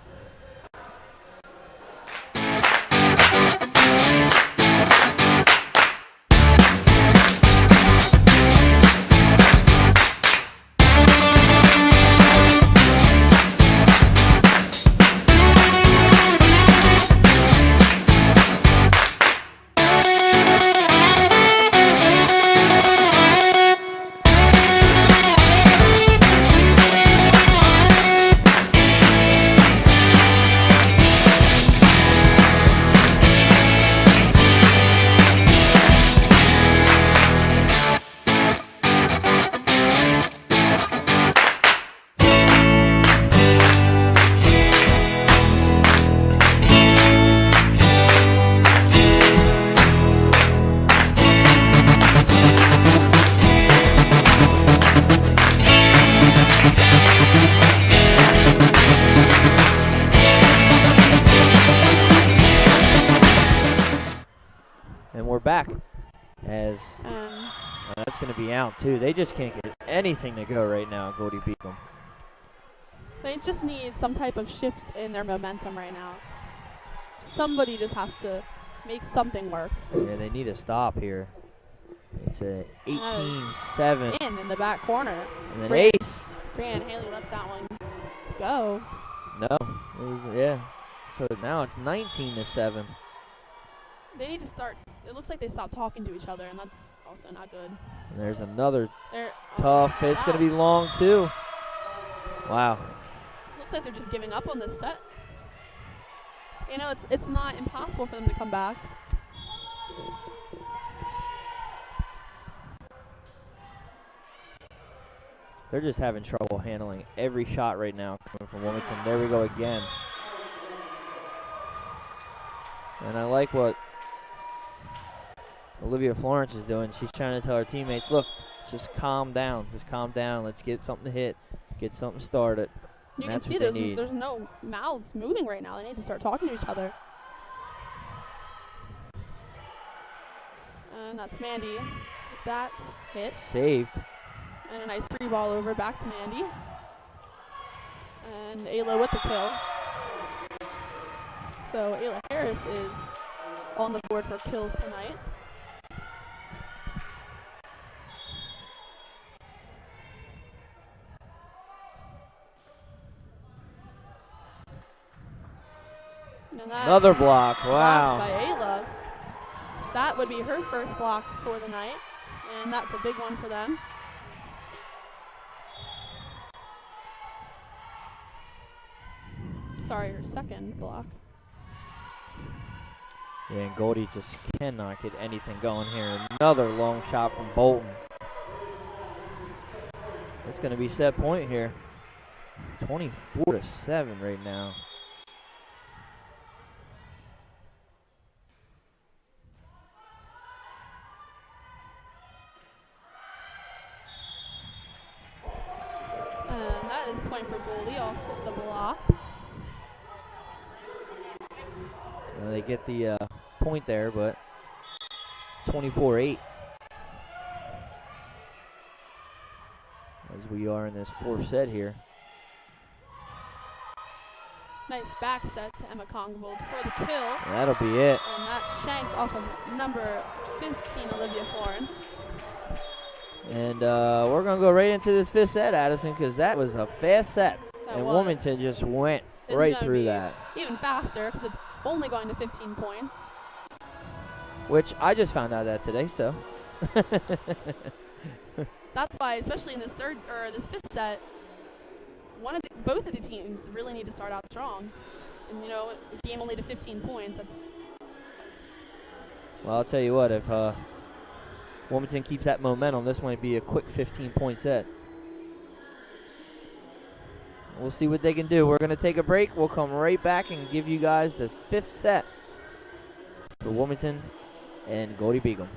Back as that's going to be out too. They just can't get anything to go right now, Goldey Beacom. They just need some type of shifts in their momentum right now. Somebody just has to make something work. Yeah, they need a stop here. It's a 18-7. In the back corner. And then ace. Fran Haley lets that one go. No, yeah. So now it's 19-7. They need to start. It looks like they stopped talking to each other, and that's also not good. And there's another tough. It's going to be long, too. Wow. Looks like they're just giving up on this set. It's not impossible for them to come back. They're just having trouble handling every shot right now coming from Wilmington. There we go again. And I like what Olivia Florence is doing. She's trying to tell her teammates, look, just calm down. Just calm down. Let's get something to hit. Get something started. You can see there's no mouths moving right now. They need to start talking to each other. And that's Mandy. That hit. Saved. And a nice 3-ball over back to Mandy. And Ayla with the kill. So Ayla Harris is on the board for kills tonight. Another block. Wow. By Ayla. That would be her first block for the night, and that's a big one for them. Sorry, her second block. Yeah, and Goldey just cannot get anything going here. Another long shot from Bolton. It's going to be set point here. 24-7 right now. And that is a point for Goldey off of the block. They get the point there, but 24-8 as we are in this fourth set here. Nice back set to Emma Kongvold for the kill. And that'll be it. And that's shanked off of number 15, Olivia Florence. And we're going to go right into this fifth set, Addison, because that was a fast set. And Wilmington just went right through that. Even faster, because it's only going to 15 points. Which I just found out that today, so. That's why, especially in this fifth set, both of the teams really need to start out strong. And, you know, a game only to 15 points, that's... Well, I'll tell you what, if Wilmington keeps that momentum, this might be a quick 15-point set. We'll see what they can do. We're going to take a break. We'll come right back and give you guys the 5th set for Wilmington and Goldey Beacom.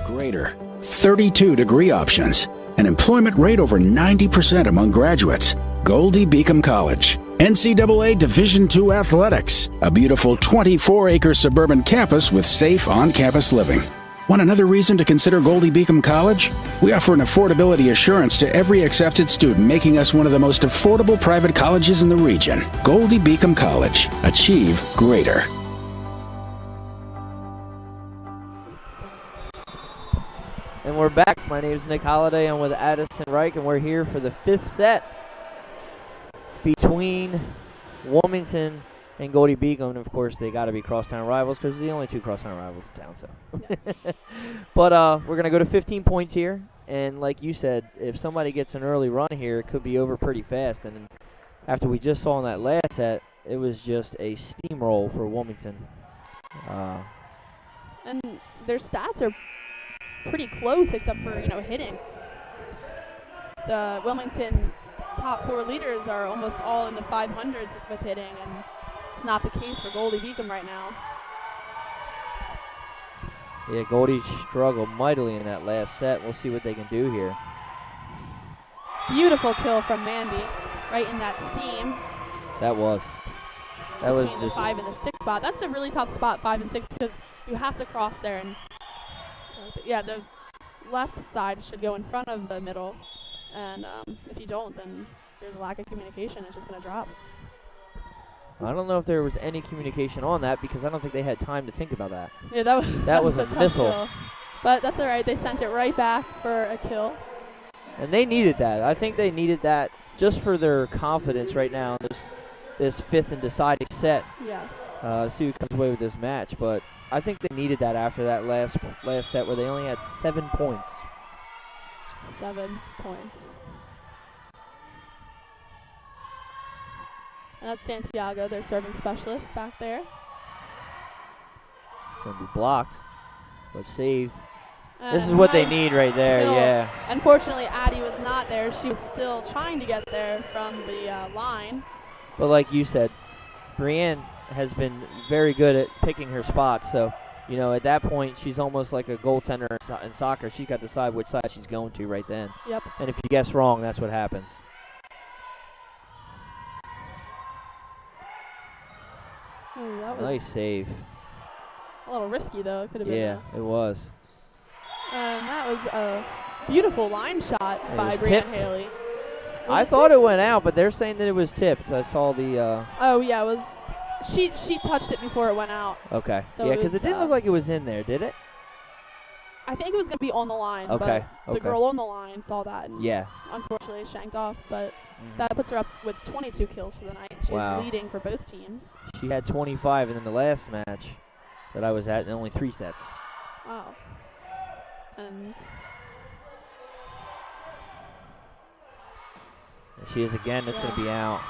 Greater 32-degree options. An employment rate over 90% among graduates. Goldey Beacom College. NCAA Division II athletics. A beautiful 24-acre suburban campus with safe on-campus living. Want another reason to consider Goldey Beacom College? We offer an affordability assurance to every accepted student, making us one of the most affordable private colleges in the region. Goldey Beacom College. Achieve greater. And we're back. My name is Nick Holliday. I'm with Addison Reich, and we're here for the 5th set between Wilmington and Goldey Beacom. And of course, they got to be crosstown rivals because they're the only 2 crosstown rivals in town. So, Yes. But we're gonna go to 15 points here, and like you said, if somebody gets an early run here, it could be over pretty fast. And after we just saw in that last set, it was just a steamroll for Wilmington. And their stats are pretty close except for, hitting. The Wilmington top 4 leaders are almost all in the 500s with hitting, and it's not the case for Goldey Beacom right now. Yeah, Goldey struggled mightily in that last set. We'll see what they can do here. Beautiful kill from Mandy, right in that seam. That was Between the just 5 and the 6 spot. That's a really tough spot, 5 and 6, because you have to cross there. And yeah, the left side should go in front of the middle, and if you don't, then there's a lack of communication. It's just going to drop. I don't know if there was any communication on that because I don't think they had time to think about that. Yeah, that was a tough missile. kill. But that's all right. They sent it right back for a kill. And they needed that. I think they needed that just for their confidence right now in this 5th and deciding set. Yes. See who comes away with this match. But I think they needed that after that last set where they only had 7 points. 7 points. And that's Santiago, their serving specialist back there. It's going to be blocked, but saved. And This is what they nice need right there, kill. yeah. Unfortunately, Addie was not there. She was still trying to get there from the line. But like you said, Brienne has been very good at picking her spots. So, at that point, she's almost like a goaltender in soccer. She's got to decide which side she's going to right then. Yep. And if you guess wrong, that's what happens. Nice save. A little risky, though. It could have been. Yeah, it was. And that was a beautiful line shot by was Brianne tipped. Haley. I thought it went out, but they're saying that it was tipped. I saw the. Oh yeah, it was. She touched it before it went out. Okay. So yeah, it because was, it didn't look like it was in there, did it? I think it was gonna be on the line. Okay. But the girl on the line saw that and Yeah. unfortunately shanked off. But that puts her up with 22 kills for the night. She's Wow. leading for both teams. She had 25 in the last match that I was at, and only 3 sets. Wow. And There she is again. It's going to be out.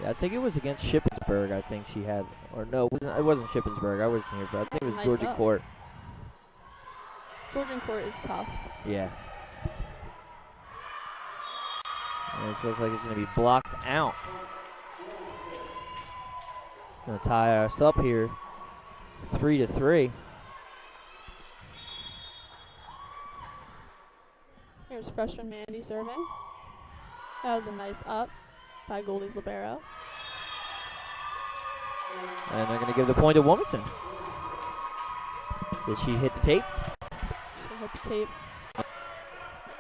Yeah, I think it was against Shippensburg. I think she had, or no, it wasn't Shippensburg. I wasn't here, but I think it was Nice Georgian up. Court. Georgian Court is tough. Yeah. And this looks like it's going to be blocked out. Going to tie us up here, 3-3. Here's freshman Mandy serving. That was a nice up by Goldey's libero. And they're going to give the point to Wilmington. Did she hit the tape? She hit the tape.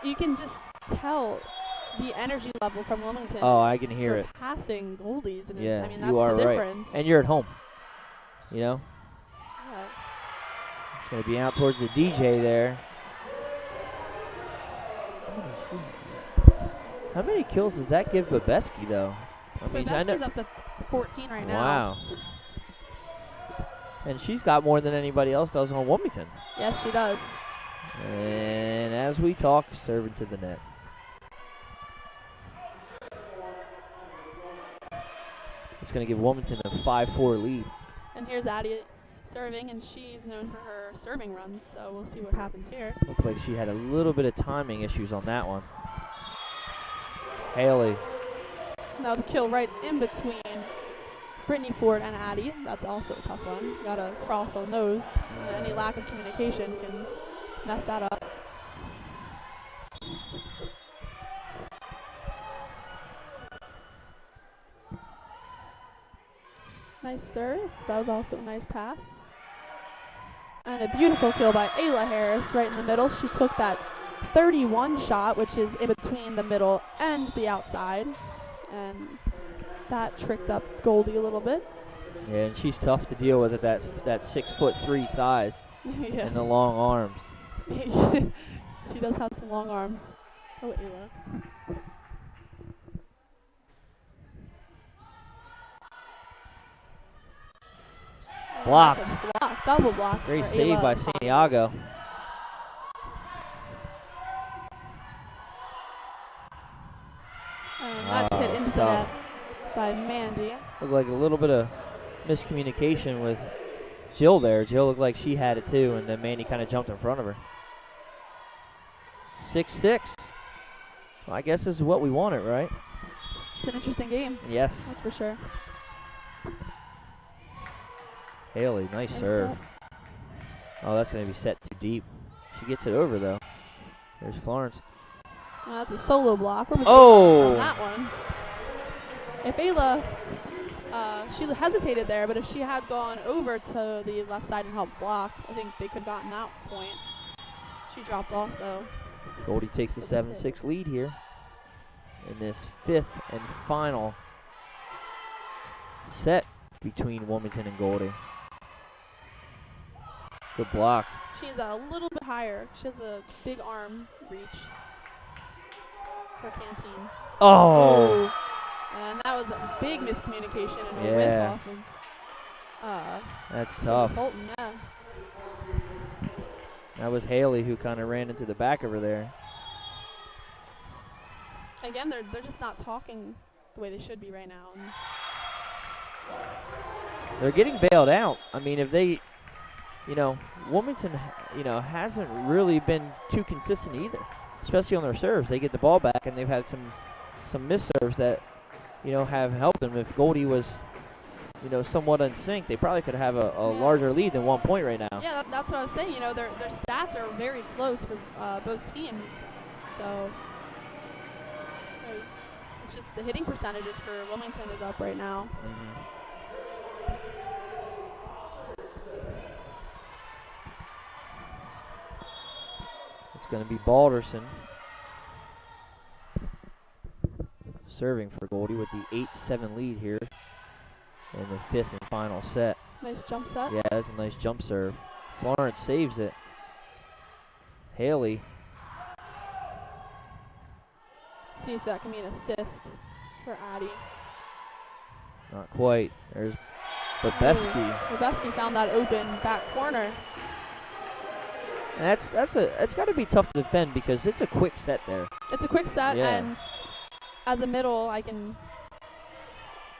You can just tell the energy level from Wilmington. Oh, I can hear it. Surpassing Goldey's. And Yeah, I mean, that's you are the right. difference. And you're at home. You know? Yeah. It's going to be out towards the DJ there. How many kills does that give Babeski, though? I mean, I know. Babeski's up to 14 right now. Wow. And she's got more than anybody else does on Wilmington. Yes, she does. And as we talk, serving to the net. It's going to give Wilmington a 5-4 lead. And here's Addie serving, and she's known for her serving runs, so we'll see what happens here. Looks like she had a little bit of timing issues on that one. Haley. And that was a kill right in between Brittany Ford and Addie. That's also a tough one. Got to cross on those. And any lack of communication can mess that up. Nice serve. That was also a nice pass. And a beautiful kill by Ayla Harris right in the middle. She took that 31 shot, which is in between the middle and the outside. And that tricked up Goldey a little bit. Yeah, and she's tough to deal with at that 6'3" size Yeah. and the long arms. She does have some long arms. Oh, Ayla. Blocked. That's a block, double block. Great for save Ayla. by Santiago. And that's hit into the tough. net by Mandy. Looked like a little bit of miscommunication with Jill there. Jill looked like she had it too, and then Mandy kind of jumped in front of her. 6-6. Well, I guess this is what we wanted, right? It's an interesting game. Yes. That's for sure. Haley, nice serve. Up. Oh, that's going to be set too deep. She gets it over, though. There's Florence. Well, that's a solo block. Where was Oh! on that one? If Ayla, she hesitated there, but if she had gone over to the left side and helped block, I think they could have gotten that point. She dropped off, though. Goldey takes the 7-6 lead here in this 5th and final set between Wilmington and Goldey. Good block. She's a little bit higher. She has a big arm reach for Canteen. Oh! And that was a big miscommunication and a Yeah. whiff off of That's Cindy tough. Fulton, yeah. That was Haley who kind of ran into the back of her there. Again, they're just not talking the way they should be right now. And They're getting bailed out. I mean, if they, Wilmington, hasn't really been too consistent either, especially on their serves. They get the ball back, and they've had some miss serves that, have helped them. If Goldey was, somewhat in sync, they probably could have a larger lead than 1 point right now. Yeah, that's what I was saying. Their stats are very close for both teams. So it's just the hitting percentages for Wilmington is up right now. It's going to be Balderson serving for Goldey with the 8-7 lead here in the 5th and final set. Nice jump set. Yeah, that's a nice jump serve. Florence saves it. Haley. See if that can be an assist for Addie. Not quite. There's Babeski. Babeski found that open back corner. And it's got to be tough to defend because it's a quick set there. It's a quick set, Yeah. and as a middle, I can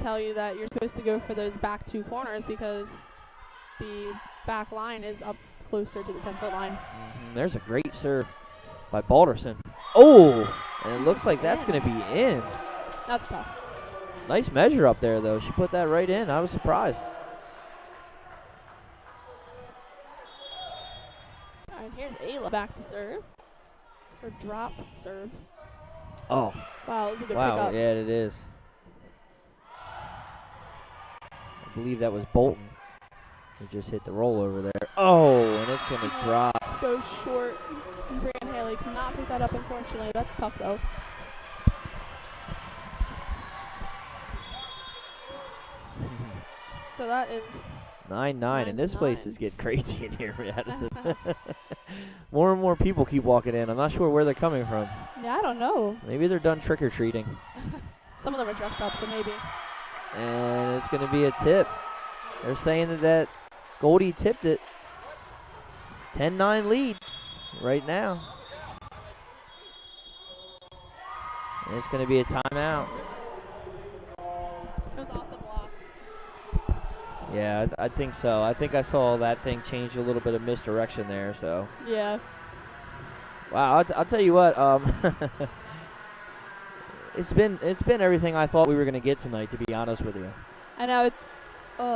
tell you that you're supposed to go for those back 2 corners because the back line is up closer to the 10-foot line. There's a great serve by Balderson. Oh, and it looks like that's going to be in. That's tough. Nice measure up there, though. She put that right in. I was surprised. All right, here's Ayla back to serve. Or drop serves. Oh. Wow, that was a good Wow, pickup. yeah, it is. I believe that was Bolton. He just hit the roll over there. Oh, and it's going to drop. Goes short. And Brian Haley cannot pick that up, unfortunately. That's tough, though. So that is 9-9, and this 9-9. place is getting crazy in here, Madison. More and more people keep walking in. I'm not sure where they're coming from. Yeah, I don't know. Maybe they're done trick-or-treating. Some of them are dressed up, so maybe. And it's going to be a tip. They're saying that Goldey tipped it. 10-9 lead right now. And it's going to be a timeout. It was off the block. Yeah, I think so. I think I saw that thing change a little bit of misdirection there. So. Yeah. Wow, I'll tell you what. It's been everything I thought we were going to get tonight. To be honest with you. I know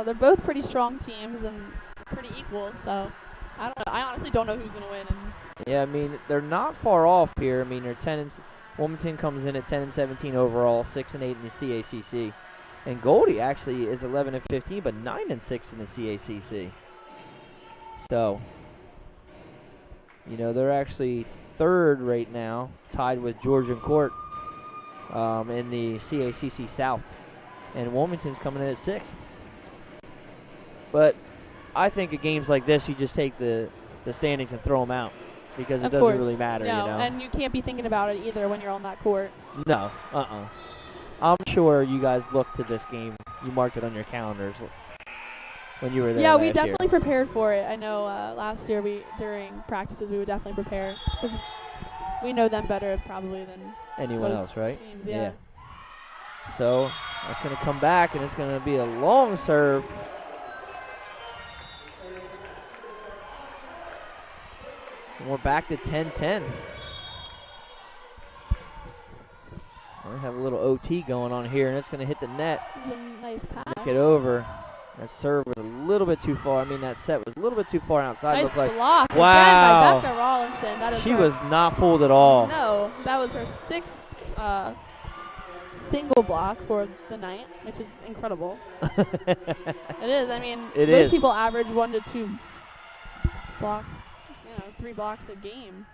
they're both pretty strong teams and pretty equal. So I don't know. I honestly don't know who's going to win. Yeah, I mean they're not far off here. I mean they're 10. Wilmington comes in at 10-17 overall, 6-8 in the CACC. And Goldey actually is 11-15, but 9-6 in the CACC. So, they're actually third right now, tied with Georgian Court in the CACC South. And Wilmington's coming in at 6th. But I think at games like this, you just take the standings and throw them out because it doesn't really matter, No, and you can't be thinking about it either when you're on that court. No, I'm sure you guys looked to this game. You marked it on your calendars when you were there. Yeah, we definitely prepared for it. I know last year during practices we would definitely prepare because we know them better probably than anyone most else, right? Teams, yeah. So that's going to come back, and it's going to be a long serve. And we're back to 10-10. We have a little OT going on here, and it's going to hit the net. It was a nice pass. Knock it over. That serve was a little bit too far. I mean, that set was a little bit too far outside. Nice Looked block like, wow. again by Becca Rawlinson. That is She was not fooled at all. No, that was her 6th single block for the night, which is incredible. It is. I mean, most people average 1 to 2 blocks, 3 blocks a game.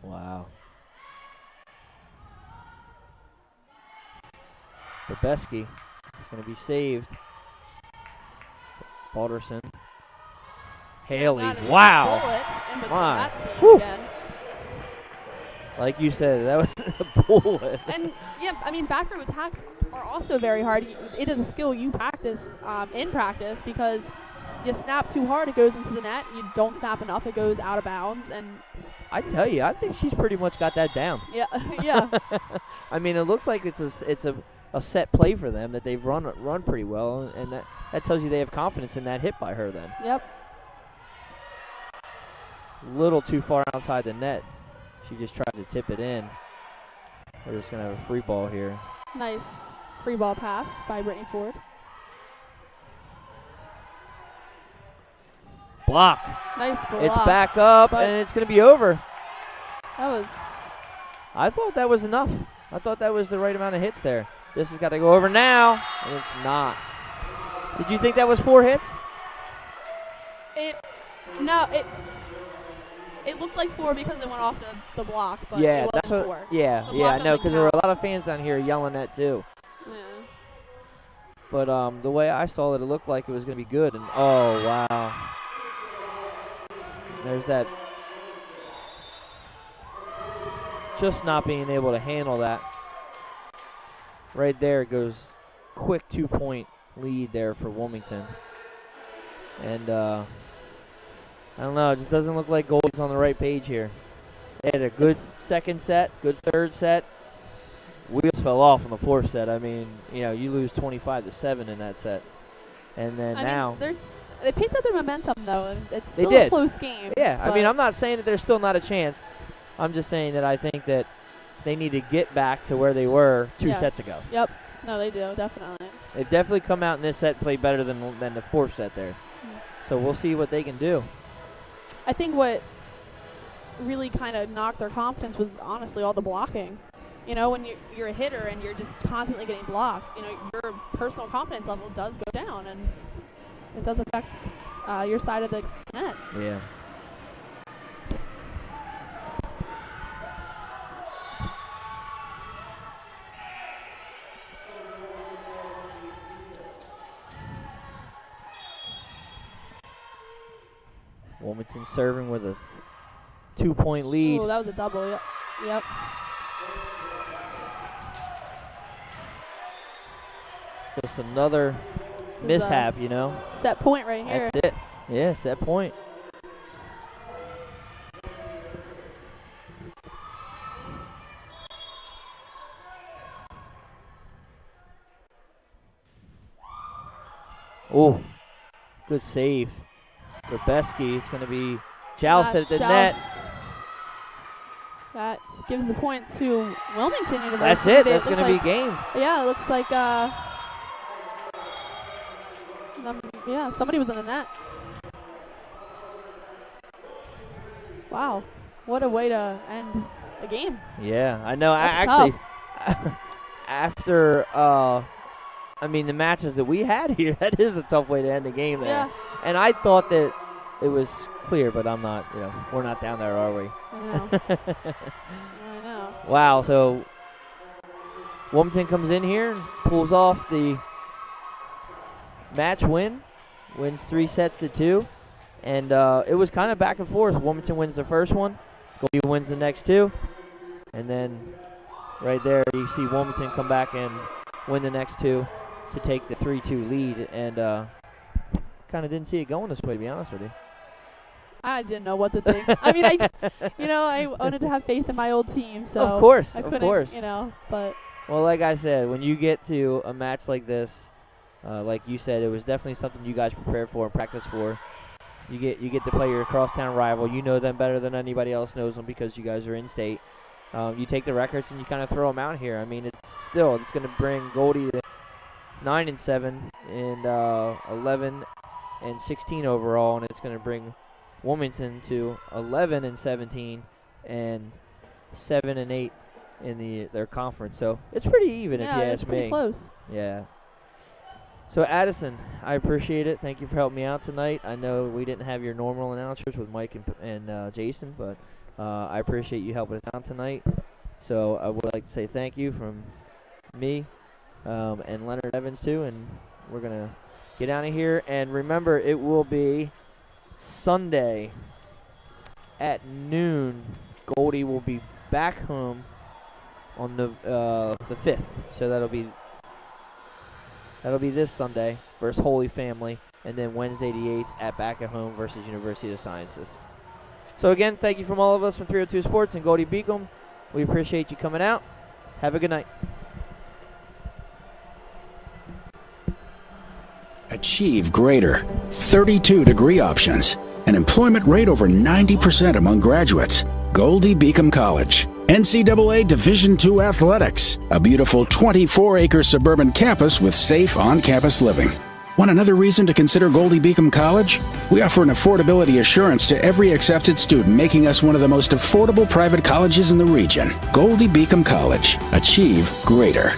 Wow. Babeski is going to be saved. Balderson. Haley. Wow. Bullet in between that Whew. again. Like you said, that was a bullet. And yeah, I mean, backroom attacks are also very hard. It is a skill you practice in practice because you snap too hard, it goes into the net. You don't snap enough, it goes out of bounds. And I tell you, I think she's pretty much got that down. yeah, yeah. I mean, it looks like it's a set play for them that they've run pretty well, and that tells you they have confidence in that hit by her then. Yep. A little too far outside the net. She just tries to tip it in. We're just going to have a free ball here. Nice free ball pass by Brittany Ford. block. Nice block. It's back up, but and it's going to be over. that was I thought that was enough. I thought that was the right amount of hits there. This has got to go over now, and it's not. Did you think that was 4 hits? It looked like 4 because it went off the block, but Yeah, it that's wasn't what. 4. Yeah, The yeah, I block know, doesn't because there were count. a lot of fans down here yelling that too. Yeah. But the way I saw it, it looked like it was going to be good. And oh wow, there's that. Just not being able to handle that. Right there goes quick 2-point lead there for Wilmington. And I don't know, it just doesn't look like Goldey's on the right page here. They had a good second set, good third set. Wheels fell off in the 4th set. I mean, you lose 25-7 in that set. And then now. They picked up their momentum, though, and it's They still did. a close game. Yeah, I mean, I'm not saying that there's still not a chance. I'm just saying that I think that they need to get back to where they were 2 sets ago. Yep. No, they do, definitely. They've definitely come out in this set and played better than the 4th set there. So we'll see what they can do. I think what really kind of knocked their confidence was honestly all the blocking. When you're a hitter and you're just constantly getting blocked, your personal confidence level does go down, and it does affect your side of the net. Yeah. Wilmington serving with a 2-point lead. Oh, that was a double. Yep. Just another mishap, Set point right here. That's it. Yeah, set point. Oh, good save. Rebeski. It's going to be jousted at the net. That gives the point to Wilmington University. That's it. That's going to be game. Yeah, it looks like somebody was in the net. Wow, what a way to end a game. Yeah, I know. That's After the matches that we had here, that is a tough way to end a game there. Yeah. And I thought that it was clear, but I'm not. We're not down there, are we? I know. I know. Wow. So Wilmington comes in here and pulls off the match win, wins 3-2, and it was kind of back and forth. Wilmington wins the first one, Goldey wins the next 2, and then right there you see Wilmington come back and win the next 2 to take the 3-2 lead, and kind of didn't see it going this way, to be honest with you. I didn't know what to think. I mean, I wanted to have faith in my old team, so of course, I couldn't, but. Well, like I said, when you get to a match like this, like you said, it was definitely something you guys prepared for and practiced for. You get to play your crosstown rival. You know them better than anybody else knows them because you guys are in state. You take the records and you kind of throw them out here. I mean, it's going to bring Goldey to 9-7 and 11-16 overall, and it's going to bring Wilmington to 11-17 and 7-8 in their conference. So it's pretty even, if you ask me. Yeah, it's pretty close. Yeah. So Addison, I appreciate it. Thank you for helping me out tonight. I know we didn't have your normal announcers with Mike and Jason, but I appreciate you helping us out tonight. So I would like to say thank you from me and Leonard Evans too, and we're gonna get out of here. And remember, it will be Sunday at noon. Goldey will be back home on the 5th, so that'll be this Sunday versus Holy Family, and then Wednesday the 8th at back at home versus University of Sciences. So again, thank you from all of us from 302 Sports and Goldey Beacom. We appreciate you coming out. Have a good night. Achieve greater 32 degree options. An employment rate over 90% among graduates. Goldey Beacom College. NCAA Division II athletics. A beautiful 24-acre suburban campus with safe on-campus living. Want another reason to consider Goldey Beacom College? We offer an affordability assurance to every accepted student, making us one of the most affordable private colleges in the region. Goldey Beacom College. Achieve greater.